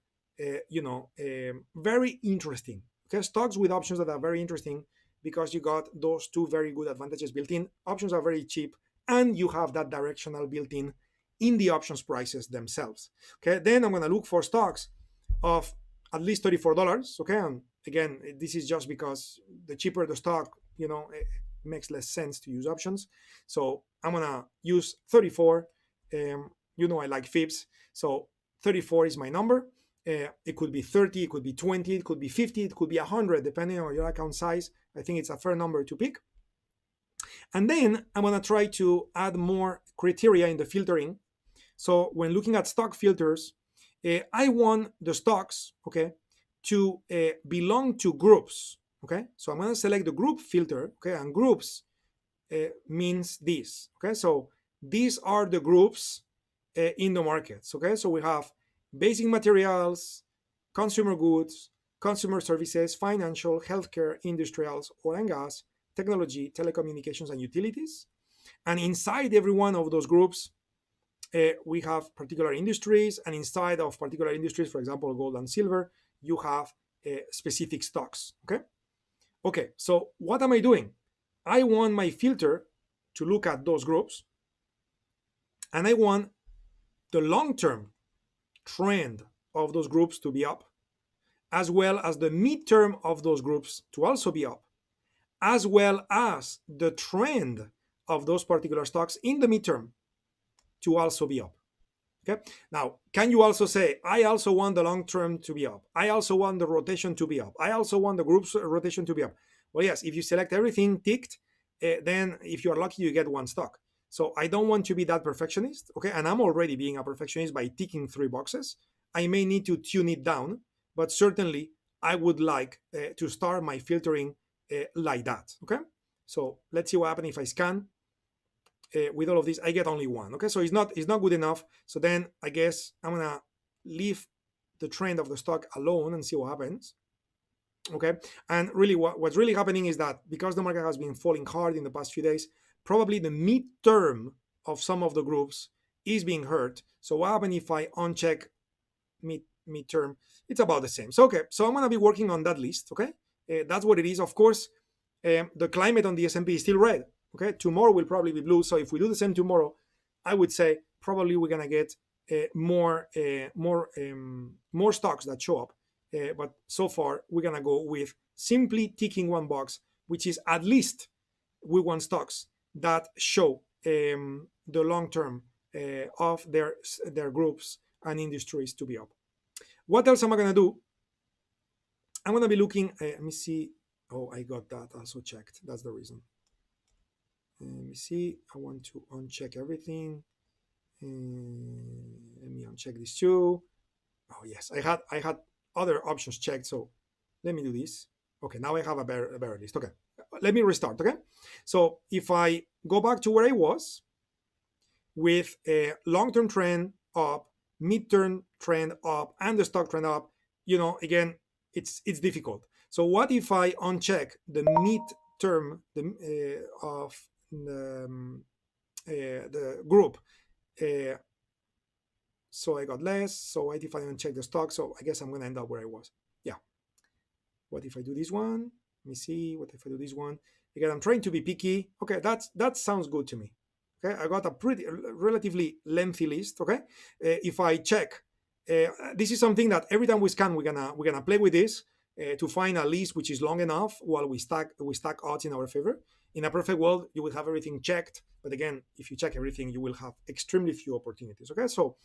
very interesting. Okay, stocks with options that are very interesting because you got those two very good advantages built in. Options are very cheap, and you have that directional built in the options prices themselves. Okay, then I'm going to look for stocks of at least $34. Okay, and again, this is just because the cheaper the stock, it makes less sense to use options. So I'm going to use 34. I like fibs, so 34 is my number. It could be 30, it could be 20, it could be 50, it could be 100, depending on your account size. I think it's a fair number to pick. And then I'm going to try to add more criteria in the filtering. So when looking at stock filters, I want the stocks, okay, to belong to groups. Okay, so I'm going to select the group filter. Okay, and groups means this. Okay, so these are the groups in the markets. Okay, so we have basic materials, consumer goods, consumer services, financial, healthcare, industrials, oil and gas, technology, telecommunications, and utilities. And inside every one of those groups, we have particular industries, and inside of particular industries, for example, gold and silver, you have specific stocks. Okay, so what am I doing? I want my filter to look at those groups, and I want the long-term trend of those groups to be up, as well as the midterm of those groups to also be up, as well as the trend of those particular stocks in the midterm to also be up. Okay. Now, can you also say, I also want the long term to be up? I also want the rotation to be up. I also want the group's rotation to be up. Well, yes, if you select everything ticked, then if you're lucky, you get one stock. So I don't want to be that perfectionist. Okay. And I'm already being a perfectionist by ticking 3 boxes. I may need to tune it down, but certainly I would like to start my filtering like that. Okay. So let's see what happens if I scan. With all of this, I get only one. Okay, so it's not good enough. So then I guess I'm gonna leave the trend of the stock alone and see what happens. Okay, and really what's really happening is that because the market has been falling hard in the past few days, probably the midterm of some of the groups is being hurt. So what happens if I uncheck midterm? It's about the same. So okay, so I'm gonna be working on that list. Okay, that's what it is. Of course, the climate on the S&P is still red. Okay, tomorrow will probably be blue. So if we do the same tomorrow, I would say probably we're gonna get more stocks that show up. But so far we're gonna go with simply ticking one box, which is at least we want stocks that show the long term of their groups and industries to be up. What else am I gonna do? I'm gonna be looking. Let me see. Oh, I got that also checked. That's the reason. Let me see. I want to uncheck everything. Let me uncheck this too. Oh yes, I had other options checked. So let me do this. Okay, now I have a better list. Okay, let me restart. Okay, so if I go back to where I was with a long-term trend up, mid-term trend up, and the stock trend up, again, it's difficult. So what if I uncheck the mid-term of the group? So I got less. So what if I uncheck the stock? So I guess I'm gonna end up where I was. Yeah. What if I do this one? Let me see. What if I do this one? Again, I'm trying to be picky. Okay, that sounds good to me. Okay, I got a relatively lengthy list. Okay, if I check, this is something that every time we scan, we're gonna play with this to find a list which is long enough while we stack odds in our favor. In a perfect world, you will have everything checked. But again, if you check everything, you will have extremely few opportunities. Okay, so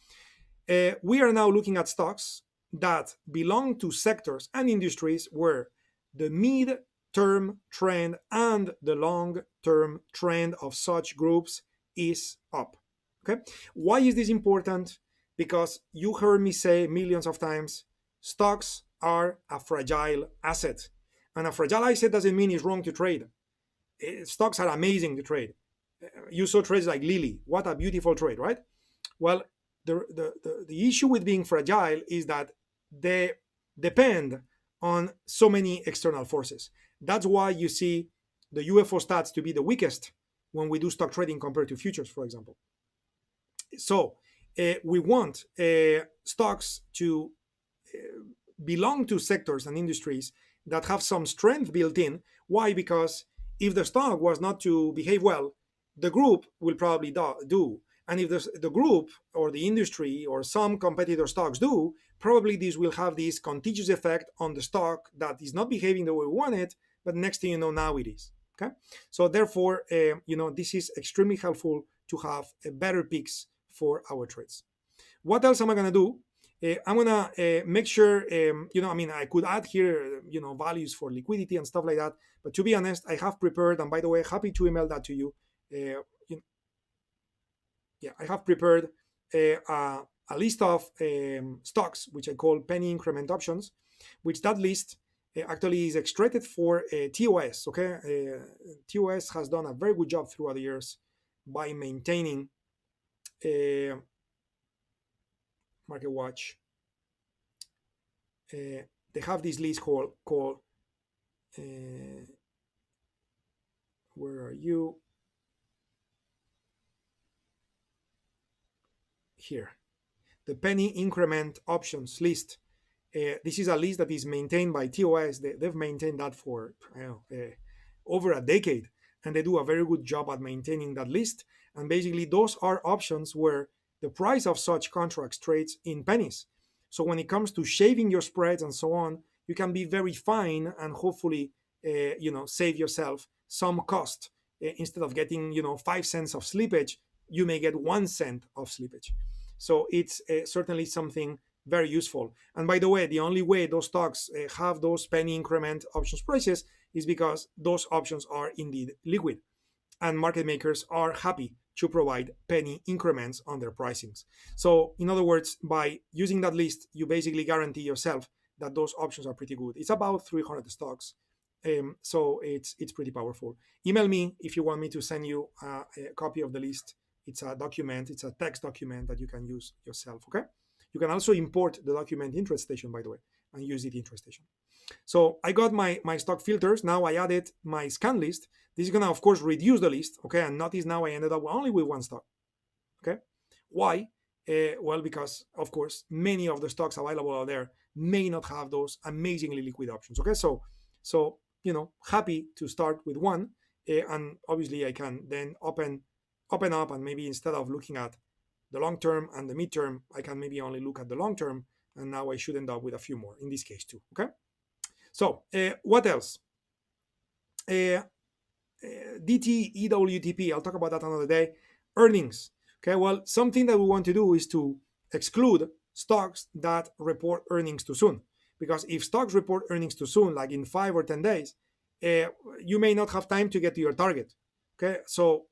we are now looking at stocks that belong to sectors and industries where the mid-term trend and the long-term trend of such groups is up. Okay, why is this important? Because you heard me say millions of times, stocks are a fragile asset. And a fragile asset doesn't mean it's wrong to trade. Stocks are amazing to trade. You saw trades like Lilly. What a beautiful trade, right? Well, the issue with being fragile is that they depend on so many external forces. That's why you see the UFO stats to be the weakest when we do stock trading compared to futures, for example. So we want stocks to belong to sectors and industries that have some strength built in. Why? Because if the stock was not to behave well, the group will probably do. And if the group or the industry or some competitor stocks do, probably this will have this contagious effect on the stock that is not behaving the way we want it, but next thing you know, now it is. Okay, so therefore, this is extremely helpful to have better picks for our trades. What else am I gonna do? I'm gonna make sure, I could add here, values for liquidity and stuff like that. But to be honest, I have prepared, and by the way, happy to email that to you. I have prepared a list of stocks, which I call penny increment options, which that list actually is extracted for TOS. Okay, TOS has done a very good job throughout the years by maintaining Market Watch. They have this list called where are you? Here, the penny increment options list. This is a list that is maintained by TOS. They've maintained that for over a decade, and they do a very good job at maintaining that list. And basically, those are options where the price of such contracts trades in pennies. So when it comes to shaving your spreads and so on, you can be very fine and hopefully, save yourself some cost. Instead of getting, 5 cents of slippage, you may get 1 cent of slippage. So it's certainly something very useful. And by the way, the only way those stocks have those penny increment options prices is because those options are indeed liquid, and market makers are happy to provide penny increments on their pricings. So in other words, by using that list, you basically guarantee yourself that those options are pretty good. It's about 300 stocks. So it's pretty powerful. Email me if you want me to send you a copy of the list. It's a document, it's a text document that you can use yourself, okay? You can also import the document in TradeStation, by the way, and use it in TradeStation. So I got my stock filters. Now I added my scan list. This is gonna, of course, reduce the list, okay? And notice now I ended up only with one stock, okay? Why? Well, because, of course, many of the stocks available out there may not have those amazingly liquid options, okay? So happy to start with one, and obviously I can then open up, and maybe instead of looking at the long term and the midterm, I can maybe only look at the long term, and now I should end up with a few more in this case too, okay? So what else? DT, EWTP, I'll talk about that another day. Earnings, okay? Well, something that we want to do is to exclude stocks that report earnings too soon, because if stocks report earnings too soon, like in 5 or 10 days, you may not have time to get to your target, okay? So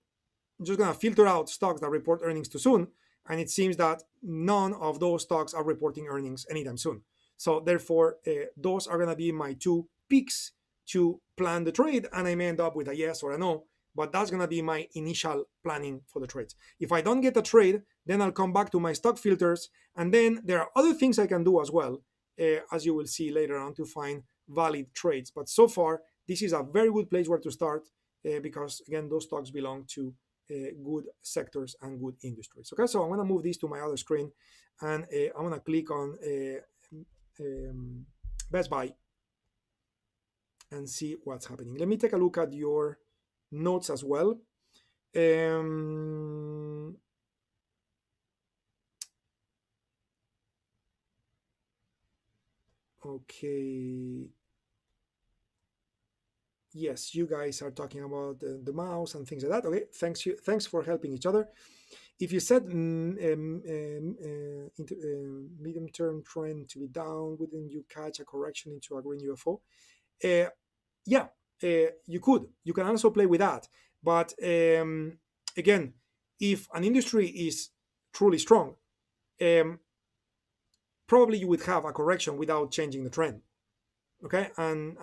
I'm just gonna filter out stocks that report earnings too soon, and it seems that none of those stocks are reporting earnings anytime soon. So therefore, those are gonna be my 2 picks to plan the trade, and I may end up with a yes or a no, but that's gonna be my initial planning for the trades. If I don't get a trade, then I'll come back to my stock filters, and then there are other things I can do as well, as you will see later on, to find valid trades. But so far, this is a very good place where to start, because again, those stocks belong to good sectors and good industries. Okay, so I'm going to move this to my other screen, and I'm going to click on Best Buy and see what's happening. Let me take a look at your notes as well. Okay. Yes, you guys are talking about the mouse and things like that. Okay, thanks for helping each other. If you set medium-term trend to be down, wouldn't you catch a correction into a green UFO? Yeah, you could. You can also play with that. But again, if an industry is truly strong, probably you would have a correction without changing the trend. Okay, and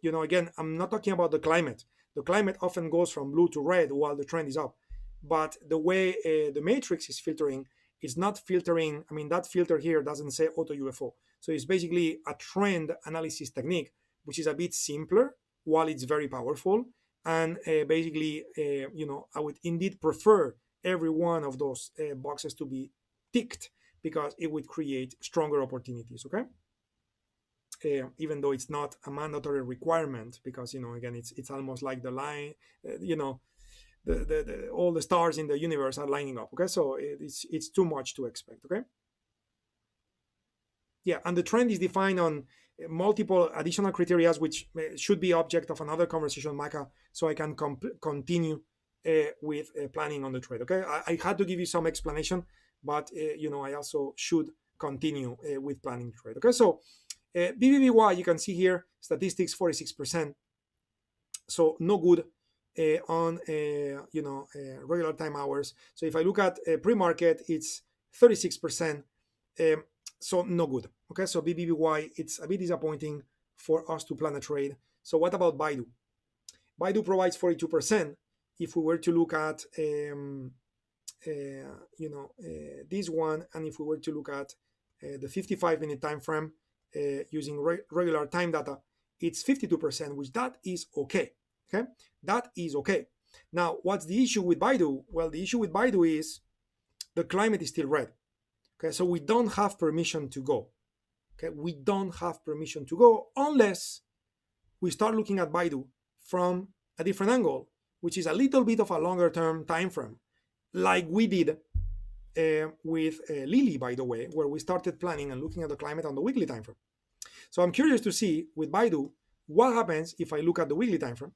again, I'm not talking about the climate. The climate often goes from blue to red while the trend is up, but the way the matrix is filtering, it's not filtering. I mean, that filter here doesn't say AutoUFO. So it's basically a trend analysis technique, which is a bit simpler while it's very powerful. And basically, I would indeed prefer every one of those boxes to be ticked because it would create stronger opportunities. Okay. Even though it's not a mandatory requirement, because again, it's almost like the line, all the stars in the universe are lining up. Okay, so it's too much to expect. Okay, yeah, and the trend is defined on multiple additional criteria, which should be object of another conversation, Maka, so I can continue with planning on the trade. Okay, I had to give you some explanation, but I also should continue with planning the trade. Okay, so BBBY, you can see here statistics 46%, so no good on regular time hours. So if I look at pre-market, it's 36%, so no good. Okay, so BBBY, it's a bit disappointing for us to plan a trade. So what about Baidu? Baidu provides 42%. If we were to look at this one, and if we were to look at the 55-minute time frame using regular time data, it's 52%, which that is okay. Okay, that is okay. Now, what's the issue with Baidu? Well, the issue with Baidu is the climate is still red. Okay, so we don't have permission to go. Okay, we don't have permission to go unless we start looking at Baidu from a different angle, which is a little bit of a longer term time frame, like we did with Lily, by the way, where we started planning and looking at the climate on the weekly time frame. So I'm curious to see with Baidu what happens if I look at the weekly time frame,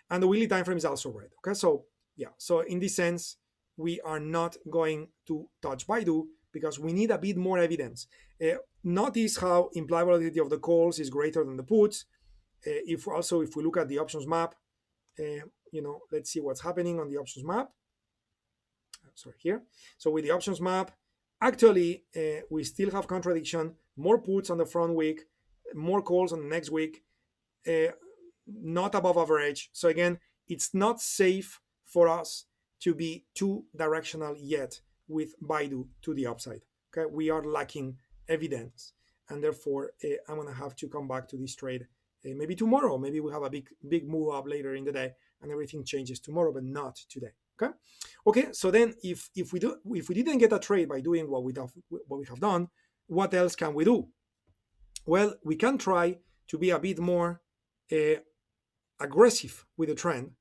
and the weekly time frame is also red. Okay, so yeah, so in this sense, we are not going to touch Baidu because we need a bit more evidence. Notice how implied volatility of the calls is greater than the puts. If we look at the options map, let's see what's happening on the options map. Sorry, here. So with the options map, actually, we still have contradiction, more puts on the front week, more calls on the next week, not above average. So again, it's not safe for us to be too directional yet with Baidu to the upside. Okay, we are lacking evidence, and therefore I'm gonna have to come back to this trade maybe tomorrow. Maybe we have a big move up later in the day, and everything changes tomorrow, but not today. Okay. So then, if we didn't get a trade by doing what we have done, what else can we do? Well, we can try to be a bit more aggressive with the trend.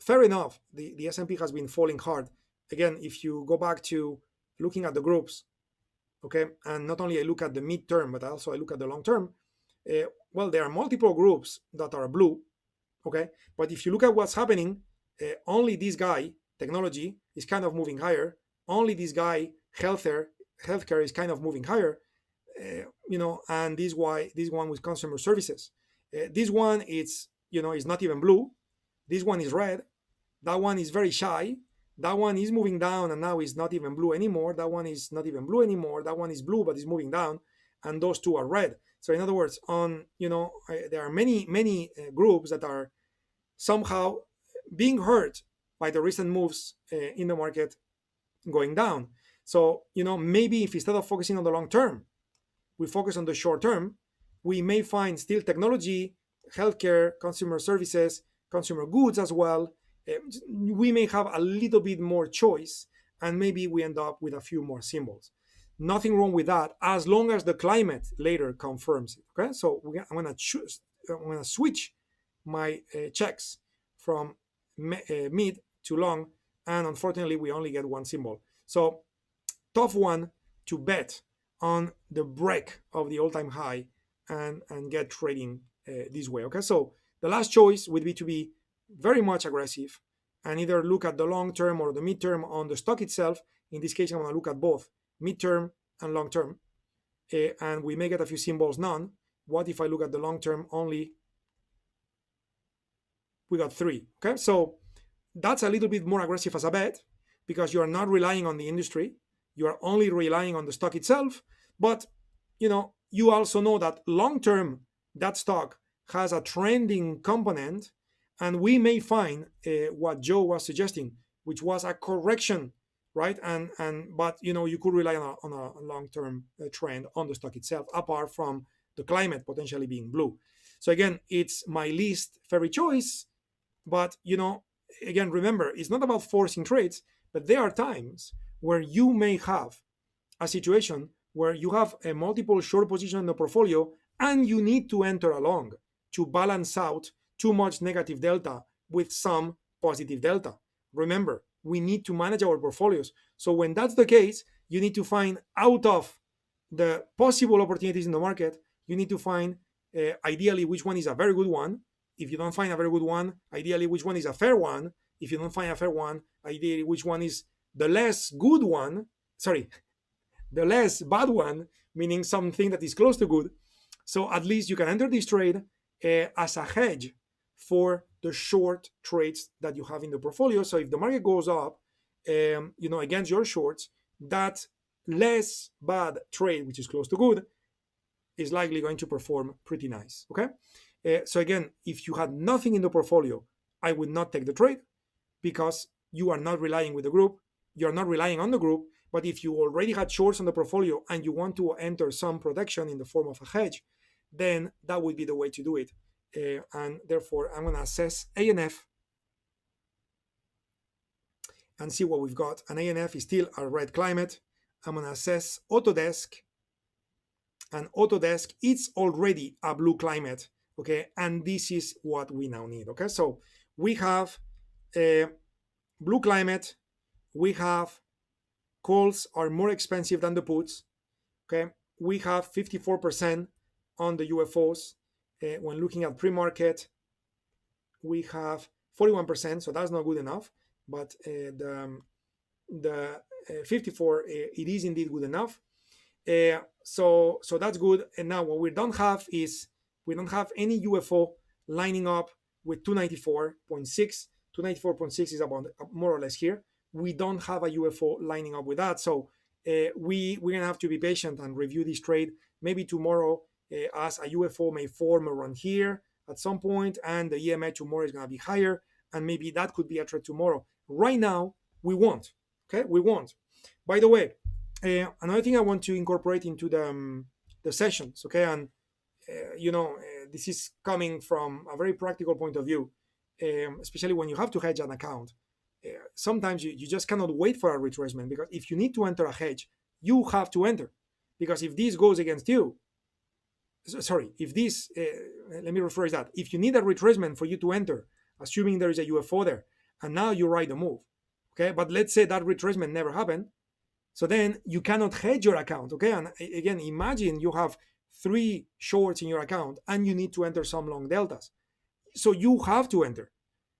Fair enough, the S&P has been falling hard. Again, if you go back to looking at the groups, okay, and not only I look at the midterm, but also I look at the long term, well, there are multiple groups that are blue, okay, but if you look at what's happening, only this guy, technology, is kind of moving higher. Only this guy, healthcare, is kind of moving higher, and this one with consumer services. This one is not even blue. This one is red. That one is very shy. That one is moving down and now is not even blue anymore. That one is not even blue anymore. That one is blue but is moving down, and those two are red. So in other words, there are many groups that are somehow being hurt by the recent moves in the market going down. So maybe if instead of focusing on the long term, we focus on the short term, we may find still technology, healthcare, consumer services, consumer goods as well. We may have a little bit more choice, and maybe we end up with a few more symbols. Nothing wrong with that, as long as the climate later confirms it. Okay, so I'm gonna switch my checks from mid to long, and unfortunately we only get one symbol. So tough one to bet on the break of the all-time high and get trading this way. Okay, so the last choice would be to be very much aggressive and either look at the long term or the midterm on the stock itself. In this case, I'm going to look at both midterm and long term, and we may get a few symbols none. What if I look at the long term only? We got 3. Okay, so that's a little bit more aggressive as a bet because you are not relying on the industry, you are only relying on the stock itself. But you also know that long term that stock has a trending component, and we may find what Joe was suggesting, which was a correction right? But you could rely on a long-term trend on the stock itself, apart from the climate potentially being blue. So again, it's my least favorite choice, but again, remember, it's not about forcing trades, but there are times where you may have a situation where you have a multiple short position in the portfolio and you need to enter along to balance out too much negative delta with some positive delta. Remember, we need to manage our portfolios. So when that's the case, you need to find, out of the possible opportunities in the market, you need to find ideally which one is a very good one. If you don't find a very good one, ideally which one is a fair one. If you don't find a fair one, ideally which one is the less good one. Sorry, the less bad one, meaning something that is close to good. So at least you can enter this trade as a hedge for the short trades that you have in the portfolio. So if the market goes up, against your shorts, that less bad trade, which is close to good, is likely going to perform pretty nice. Okay. So again, if you had nothing in the portfolio, I would not take the trade, because you are not relying with the group. You're not relying on the group. But if you already had shorts on the portfolio and you want to enter some protection in the form of a hedge, then that would be the way to do it. And therefore, I'm going to assess ANF and see what we've got. And ANF is still a red climate. I'm going to assess Autodesk. And Autodesk, it's already a blue climate. Okay. And this is what we now need. Okay. So we have a blue climate. We have calls are more expensive than the puts. Okay, we have 54% on the UFOs. When looking at pre-market, we have 41%, so that's not good enough. But the 54, it is indeed good enough. So that's good. And now what we don't have is we don't have any UFO lining up with 294.6. 294.6 is about more or less here. We don't have a UFO lining up with that. So we're going to have to be patient and review this trade. Maybe tomorrow, as a UFO may form around here at some point, and the EMA tomorrow is going to be higher, and maybe that could be a trade tomorrow. Right now, we won't. Okay, we won't. By the way, another thing I want to incorporate into the sessions, okay, and this is coming from a very practical point of view, especially when you have to hedge an account. Sometimes you just cannot wait for a retracement, because if you need to enter a hedge, you have to enter. Because if this goes against you, if this, let me rephrase that. If you need a retracement for you to enter, assuming there is a UFO there, and now you ride the move, okay? But let's say that retracement never happened, so then you cannot hedge your account, okay? And again, imagine you have 3 shorts in your account and you need to enter some long deltas. So you have to enter.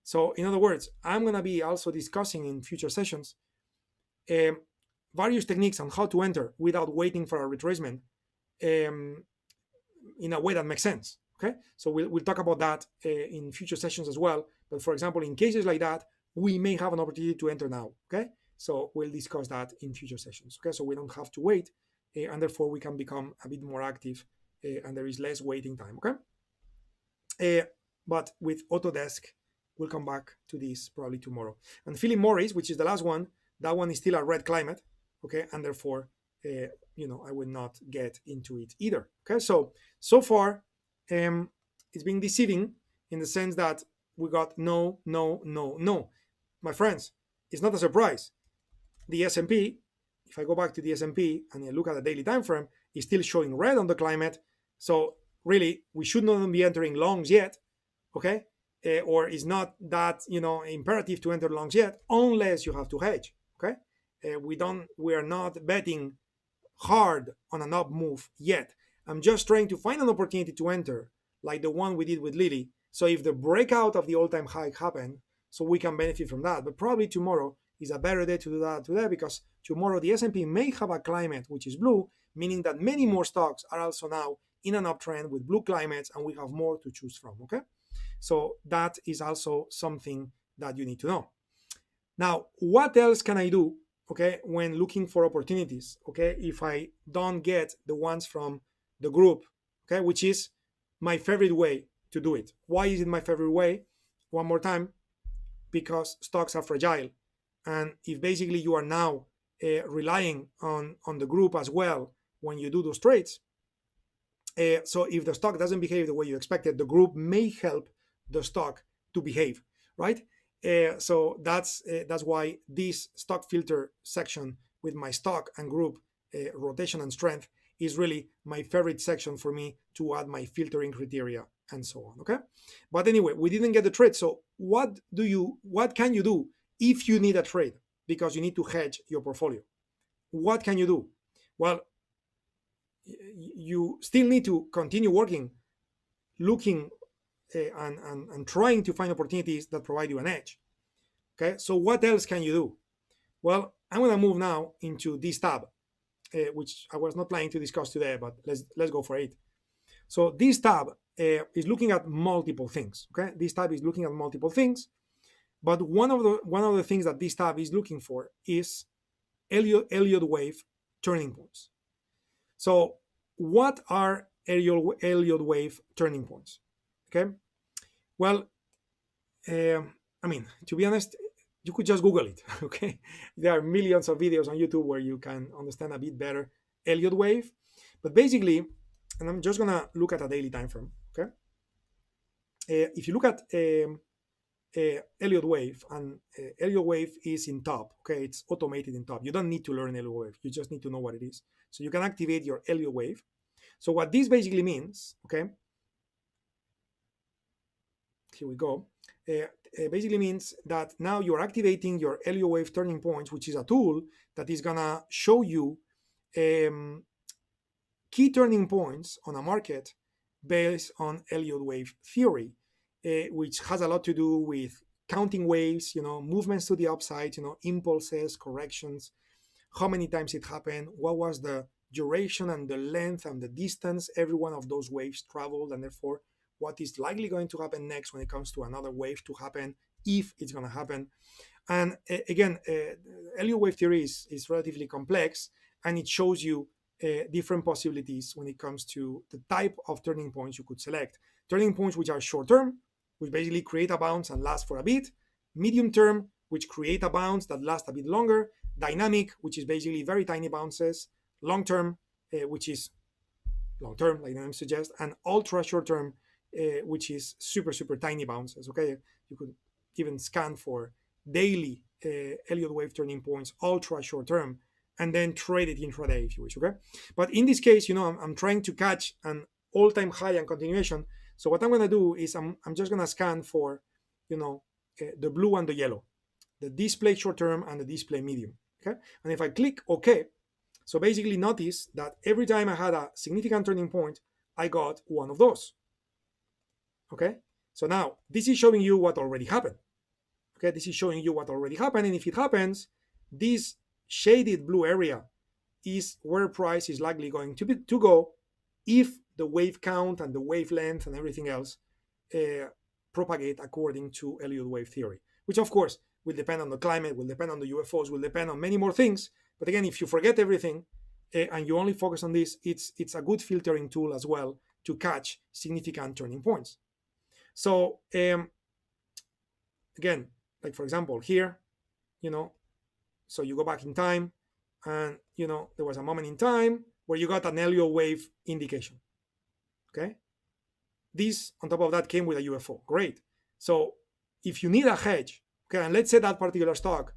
So in other words, I'm going to be also discussing in future sessions various techniques on how to enter without waiting for a retracement in a way that makes sense. Okay, so we'll talk about that in future sessions as well. But for example, in cases like that, we may have an opportunity to enter now. Okay, so we'll discuss that in future sessions. Okay, so we don't have to wait, and therefore we can become a bit more active, and there is less waiting time. Okay, but with Autodesk, we'll come back to this probably tomorrow. And Philip Morris, which is the last one, that one is still a red climate. Okay, and therefore, I will not get into it either. Okay, so far, it's been deceiving in the sense that we got no. My friends, it's not a surprise. The S&P, if I go back to the S&P and I look at the daily time frame, is still showing red on the climate. So really, we should not be entering longs yet. Okay, or it's not that imperative to enter longs yet, unless you have to hedge. Okay, we are not betting hard on an up move yet. I'm just trying to find an opportunity to enter, like the one we did with Lily. So if the breakout of the all-time high happened, so we can benefit from that. But probably tomorrow is a better day to do that today, because tomorrow the S&P may have a climate which is blue, meaning that many more stocks are also now in an uptrend with blue climates, and we have more to choose from. Okay, so that is also something that you need to know. Now, what else can I do? Okay, when looking for opportunities, okay, if I don't get the ones from the group, okay, which is my favorite way to do it. Why is it my favorite way? One more time, because stocks are fragile. And if basically you are now relying on the group as well when you do those trades. So if the stock doesn't behave the way you expected, the group may help the stock to behave, right? So that's why this stock filter section with my stock and group rotation and strength is really my favorite section for me to add my filtering criteria and so on. Okay, but anyway, we didn't get the trade. So what can you do if you need a trade because you need to hedge your portfolio? What can you do? Well, you still need to continue working, looking and trying to find opportunities that provide you an edge. Okay, so what else can you do? Well, I'm going to move now into this tab, which I was not planning to discuss today, but let's go for it. So this tab is looking at multiple things. Okay, this tab is looking at multiple things, but one of the things that this tab is looking for is Elliott wave turning points. So what are Elliott wave turning points? Okay, well, I mean, to be honest, you could just Google it. Okay, there are millions of videos on YouTube where you can understand a bit better Elliott wave, but basically, and I'm just gonna look at a daily time frame. Okay, if you look at Elliott wave, and Elliott wave is in top. Okay, it's automated in top. You don't need to learn Elliott wave. You just need to know what it is. So you can activate your Elliott wave. So what this basically means, okay, here we go. Basically means that now you're activating your Elliott wave turning points, which is a tool that is gonna show you key turning points on a market based on Elliott wave theory, which has a lot to do with counting waves, movements to the upside, impulses, corrections, how many times it happened, what was the duration and the length and the distance every one of those waves traveled, and therefore what is likely going to happen next when it comes to another wave to happen, if it's going to happen. And again, Elliott wave theory is relatively complex, and it shows you different possibilities when it comes to the type of turning points you could select. Turning points which are short term, which basically create a bounce and last for a bit. Medium term, which create a bounce that lasts a bit longer. Dynamic, which is basically very tiny bounces. Long term, which is long term, like the name suggests. And ultra short term, which is super, super tiny bounces. Okay, you could even scan for daily Elliott wave turning points, ultra short term, and then trade it intraday if you wish. Okay, but in this case, I'm trying to catch an all-time high and continuation. So what I'm going to do is I'm just going to scan for, the blue and the yellow, the display short term and the display medium. Okay, and if I click OK, so basically notice that every time I had a significant turning point, I got one of those. Okay, so now this is showing you what already happened. Okay, this is showing you what already happened, and if it happens, this shaded blue area is where price is likely going to go if the wave count and the wavelength and everything else propagate according to Elliott wave theory, which of course will depend on the climate, will depend on the UFOs, will depend on many more things. But again, if you forget everything and you only focus on this, it's a good filtering tool as well to catch significant turning points. So again, like for example here, so you go back in time and there was a moment in time where you got an Elliott wave indication. Okay, this on top of that came with a UFO. Great. So if you need a hedge, okay, and let's say that particular stock,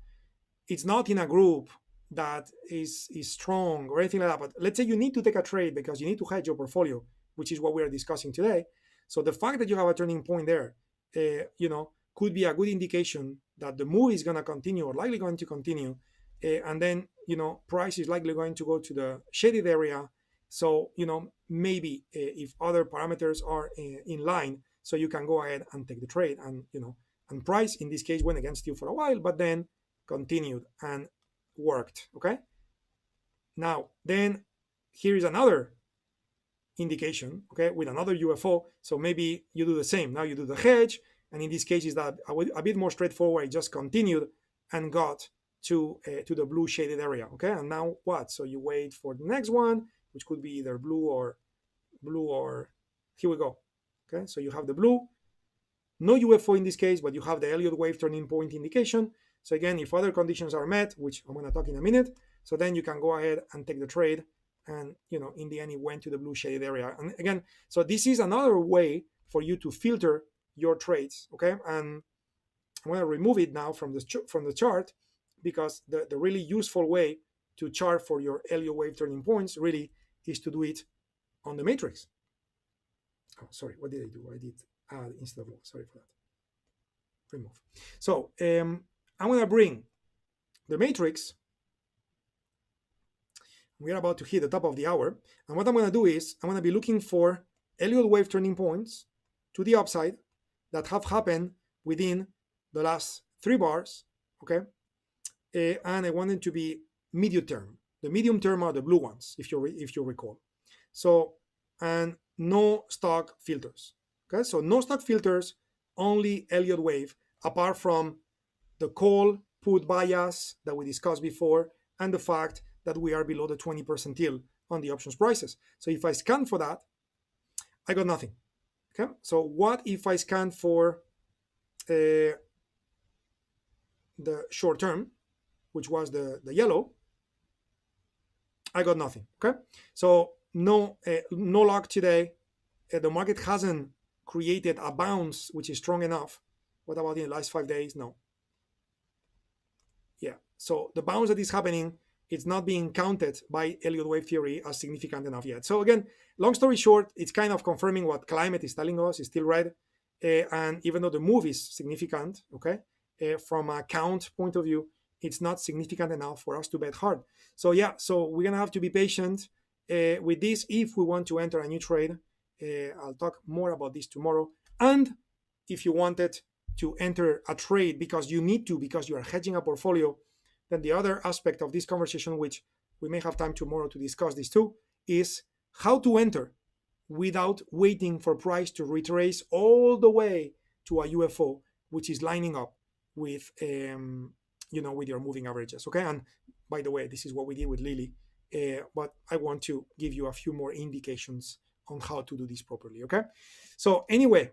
it's not in a group that is strong or anything like that, but let's say you need to take a trade because you need to hedge your portfolio, which is what we are discussing today. So the fact that you have a turning point there, could be a good indication that the move is going to continue or likely going to continue, and then price is likely going to go to the shaded area. So maybe if other parameters are in line, so you can go ahead and take the trade, and and price in this case went against you for a while, but then continued and worked. Okay, now then here is another indication, okay, with another UFO. So maybe you do the same. Now you do the hedge, and in this case is that a bit more straightforward. It just continued and got to the blue shaded area. Okay, and now what? So you wait for the next one, which could be either blue or here we go. Okay, so you have the blue, no UFO in this case, but you have the Elliott wave turning point indication. So again, if other conditions are met, which I'm going to talk in a minute, So then you can go ahead and take the trade. And in the end, it went to the blue shaded area. And again, so this is another way for you to filter your trades. Okay, and I'm going to remove it now from the chart, because the really useful way to chart for your Elliott wave turning points really is to do it on the matrix. Oh, sorry, what did I do? I did add instead of move. Sorry for that. Remove. So I'm going to bring the matrix. We're about to hit the top of the hour. And what I'm going to do is I'm going to be looking for Elliott wave turning points to the upside that have happened within the last 3 bars. Okay. And I want them to be medium term. The medium term are the blue ones, if you recall. So, and no stock filters. Okay. So no stock filters, only Elliott wave, apart from the call put bias that we discussed before, and the fact that we are below the 20 percentile on the options prices. So if I scan for that, I got nothing. Okay. So what if I scan for the short term, which was the yellow? I got nothing. Okay. So no luck today. The market hasn't created a bounce which is strong enough. What about in the last 5 days? No. Yeah. So the bounce that is happening, it's not being counted by Elliott wave theory as significant enough yet. So again, long story short, it's kind of confirming what climate is telling us. It's still red. And even though the move is significant, okay, from a count point of view, it's not significant enough for us to bet hard. So yeah, so we're going to have to be patient with this if we want to enter a new trade. I'll talk more about this tomorrow. And if you wanted to enter a trade because you need to, because you are hedging a portfolio, then the other aspect of this conversation, which we may have time tomorrow to discuss this too, is how to enter without waiting for price to retrace all the way to a UFO, which is lining up with with your moving averages. Okay, and by the way, this is what we did with Lily, but I want to give you a few more indications on how to do this properly. Okay, so anyway,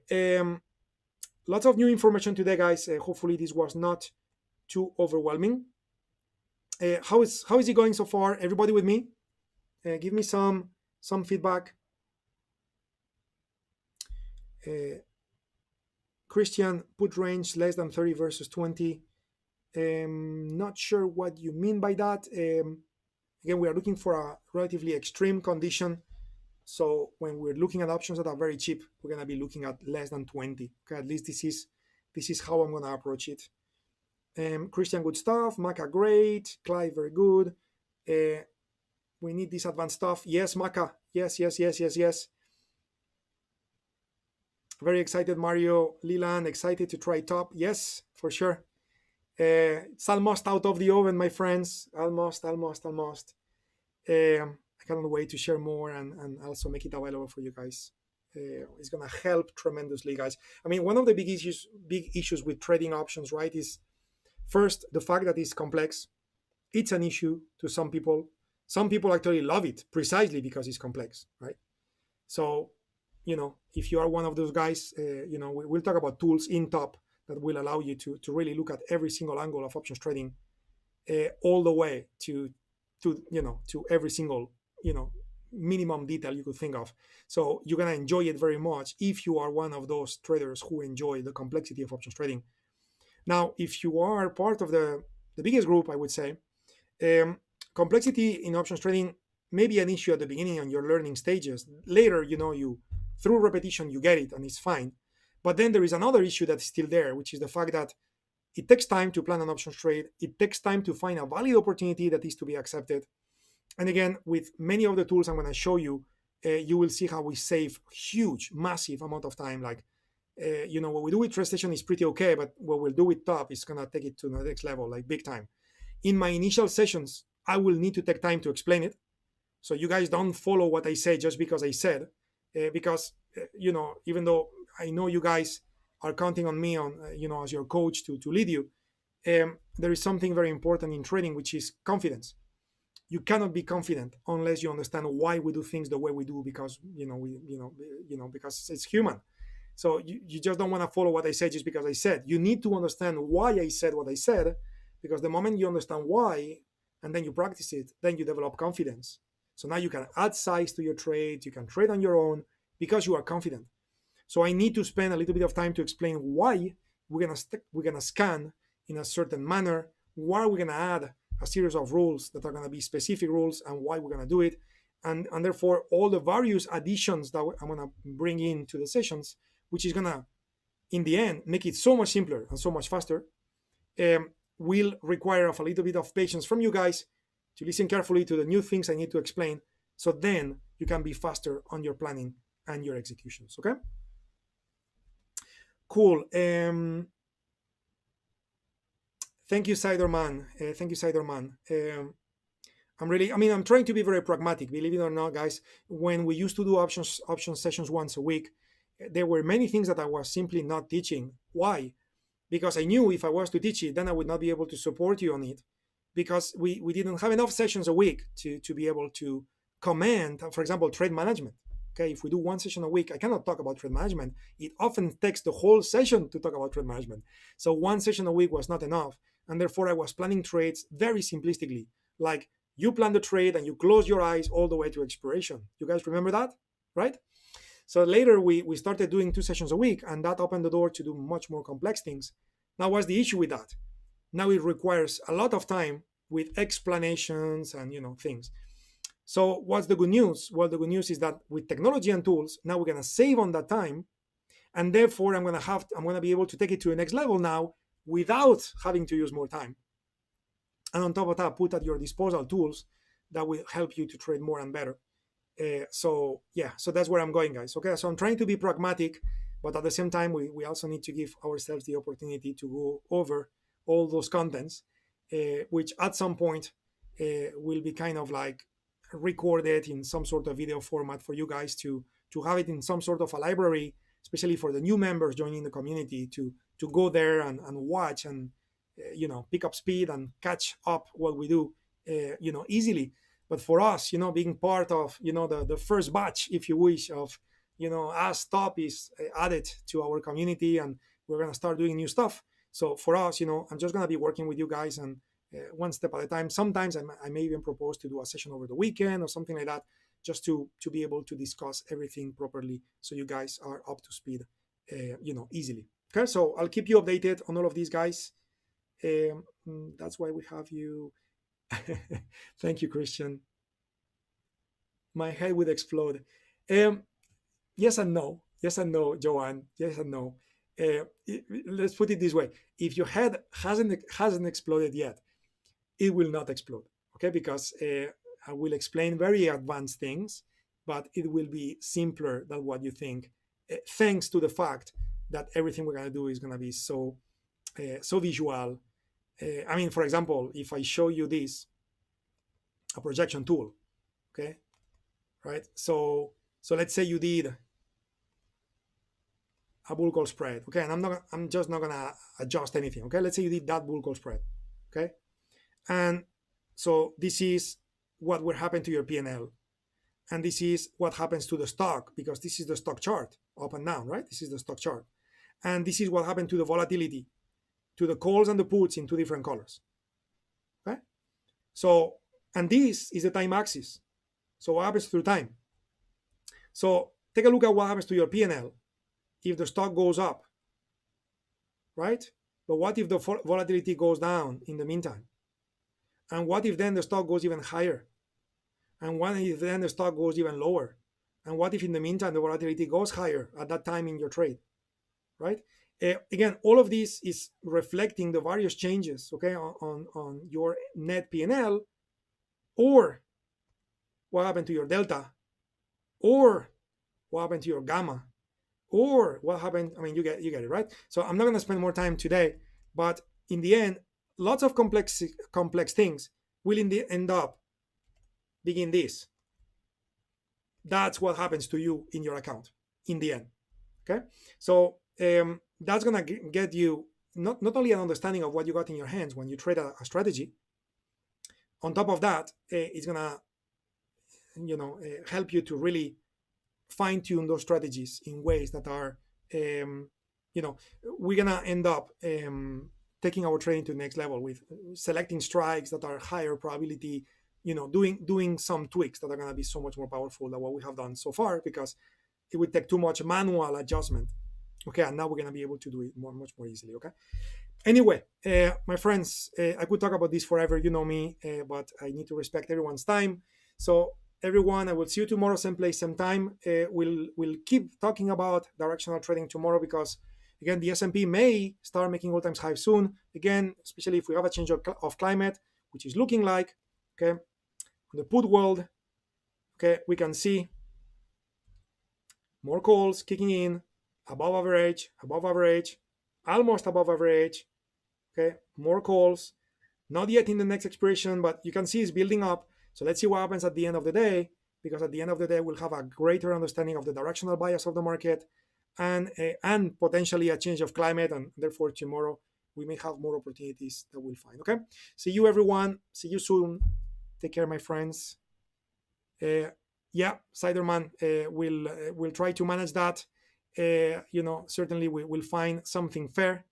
lots of new information today, guys. Hopefully this was not too overwhelming. How is it going so far? Everybody with me? Give me some feedback. Christian, put range less than 30 versus 20. Not sure what you mean by that. Again, we are looking for a relatively extreme condition. So when we're looking at options that are very cheap, we're going to be looking at less than 20. Okay, at least this is how I'm going to approach it. Christian, good stuff. Maka, great. Clive, very good. We need this advanced stuff. Yes, Maka. Yes. Very excited, Mario. Leland, excited to try top. Yes, for sure. It's almost out of the oven, my friends. Almost. I cannot wait to share more and also make it available for you guys. It's going to help tremendously, guys. I mean, one of the big issues with trading options, right, is first, the fact that it's complex. It's an issue to some people. Some people actually love it precisely because it's complex, right? So, if you are one of those guys, we'll talk about tools in top that will allow you to really look at every single angle of options trading, all the way to every single, minimum detail you could think of. So you're going to enjoy it very much if you are one of those traders who enjoy the complexity of options trading. Now, if you are part of the biggest group, I would say, complexity in options trading may be an issue at the beginning on your learning stages. Later, you through repetition, you get it and it's fine. But then there is another issue that's still there, which is the fact that it takes time to plan an options trade. It takes time to find a valid opportunity that is to be accepted. And again, with many of the tools I'm going to show you, you will see how we save huge, massive amount of time. Like, what we do with TradeStation is pretty okay, but what we'll do with top is going to take it to the next level, like big time. In my initial sessions, I will need to take time to explain it. So you guys don't follow what I say just because I said, because, even though I know you guys are counting on me as your coach to lead you, there is something very important in trading, which is confidence. You cannot be confident unless you understand why we do things the way we do, because because it's human. So you just don't want to follow what I said just because I said. You need to understand why I said what I said, because the moment you understand why, and then you practice it, then you develop confidence. So now you can add size to your trade, you can trade on your own because you are confident. So I need to spend a little bit of time to explain why we're gonna scan in a certain manner, why we're gonna add a series of rules that are gonna be specific rules, and why we're gonna do it, and therefore all the various additions that I'm gonna bring into the sessions, which is gonna in the end make it so much simpler and so much faster, will require of a little bit of patience from you guys to listen carefully to the new things I need to explain, so then you can be faster on your planning and your executions. Okay, cool. Thank you, Siderman. Thank you, Siderman. I'm trying to be very pragmatic, believe it or not, guys. When we used to do option sessions once a week, there were many things that I was simply not teaching. Why? Because I knew if I was to teach it, then I would not be able to support you on it, because we didn't have enough sessions a week to be able to comment, for example, trade management. Okay, if we do one session a week, I cannot talk about trade management. It often takes the whole session to talk about trade management. So one session a week was not enough. And therefore, I was planning trades very simplistically. Like, you plan the trade and you close your eyes all the way to expiration. You guys remember that, right? So later we started doing 2 sessions a week, and that opened the door to do much more complex things. Now, what's the issue with that? Now it requires a lot of time with explanations and things. So what's the good news? Well, the good news is that with technology and tools, now we're gonna save on that time, and therefore I'm gonna be able to take it to the next level now without having to use more time. And on top of that, put at your disposal tools that will help you to trade more and better. So that's where I'm going, guys. Okay, so I'm trying to be pragmatic, but at the same time, we also need to give ourselves the opportunity to go over all those contents, which at some point will be kind of like recorded in some sort of video format for you guys to have it in some sort of a library, especially for the new members joining the community to go there and watch and pick up speed and catch up what we do easily. But for us, being part of the first batch, if you wish, of as top is added to our community, and we're going to start doing new stuff. So for us, I'm just going to be working with you guys, and one step at a time. Sometimes I may even propose to do a session over the weekend or something like that, just to be able to discuss everything properly, so you guys are up to speed easily. Okay, so I'll keep you updated on all of these, guys. That's why we have you. Thank you, Christian. My head would explode. Yes and no. Yes and no, Joanne. Yes and no. Let's put it this way: if your head hasn't exploded yet, it will not explode. Okay, because I will explain very advanced things, but it will be simpler than what you think, thanks to the fact that everything we're gonna do is gonna be so visual. For example, if I show you this, a projection tool, okay, right? So let's say you did a bull call spread, okay, and I'm just not gonna adjust anything, okay? Let's say you did that bull call spread, okay, and so this is what will happen to your P&L, and this is what happens to the stock, because this is the stock chart, up and down, right? This is the stock chart, and this is what happened to the volatility, to the calls and the puts in 2 different colors. Okay, so, and this is the time axis. So what happens through time? So take a look at what happens to your P&L if the stock goes up, right? But what if the volatility goes down in the meantime? And what if then the stock goes even higher? And what if then the stock goes even lower? And what if in the meantime the volatility goes higher at that time in your trade, right? Again, all of this is reflecting the various changes, okay, on your net P&L, or what happened to your delta, or what happened to your gamma, or what happened. You get it, right? So I'm not going to spend more time today, but in the end, lots of complex things will end up being this. That's what happens to you in your account in the end. Okay, so that's gonna get you not only an understanding of what you got in your hands when you trade a strategy. On top of that, it's gonna help you to really fine-tune those strategies in ways that are we're gonna end up taking our trading to the next level with selecting strikes that are higher probability, doing some tweaks that are going to be so much more powerful than what we have done so far, because it would take too much manual adjustment. Okay, and now we're going to be able to do it much more easily. Okay. Anyway, my friends, I could talk about this forever. You know me, but I need to respect everyone's time. So everyone, I will see you tomorrow, same place, same time. We'll keep talking about directional trading tomorrow, because again, the S&P may start making all-time highs soon. Again, especially if we have a change of climate, which is looking like. Okay, on the put world, okay, we can see more calls kicking in, above average, almost above average. Okay, more calls, not yet in the next expiration, but you can see it's building up. So let's see what happens at the end of the day, because at the end of the day, we'll have a greater understanding of the directional bias of the market, and potentially a change of climate, and therefore tomorrow we may have more opportunities that we'll find. Okay, see you everyone. See you soon. Take care, my friends. Yeah, Siderman will try to manage that. Certainly we will find something fair.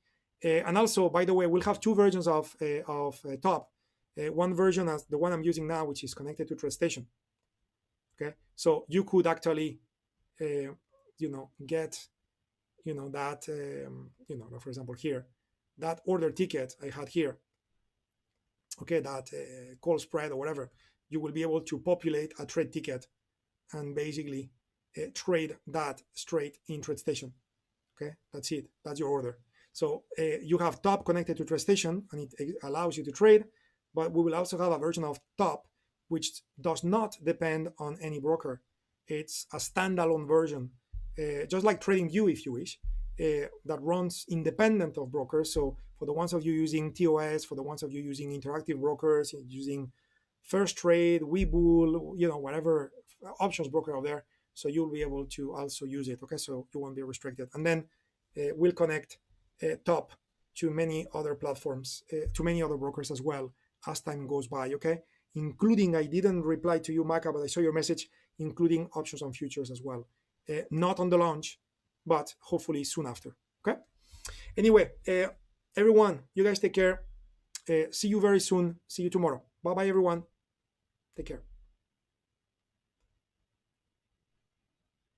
And also, by the way, we'll have two versions of top. One version as the one I'm using now, which is connected to TradeStation. Okay, so you could actually, get, that, for example, here, that order ticket I had here. Okay, that call spread or whatever, you will be able to populate a trade ticket and basically trade that straight in TradeStation. Okay, that's it. That's your order. So you have top connected to TradeStation, and it allows you to trade, but we will also have a version of top which does not depend on any broker. It's a standalone version, just like TradingView, if you wish, that runs independent of brokers. So for the ones of you using TOS, for the ones of you using interactive brokers, using First Trade, Webull, whatever options broker out there, so you'll be able to also use it. Okay, so you won't be restricted. And then we'll connect top to many other platforms, to many other brokers as well as time goes by. Okay, including, I didn't reply to you, Maka, but I saw your message, including options on futures as well. Not on the launch, but hopefully soon after. Okay. Anyway, everyone, you guys take care. See you very soon. See you tomorrow. Bye bye, everyone. Take care.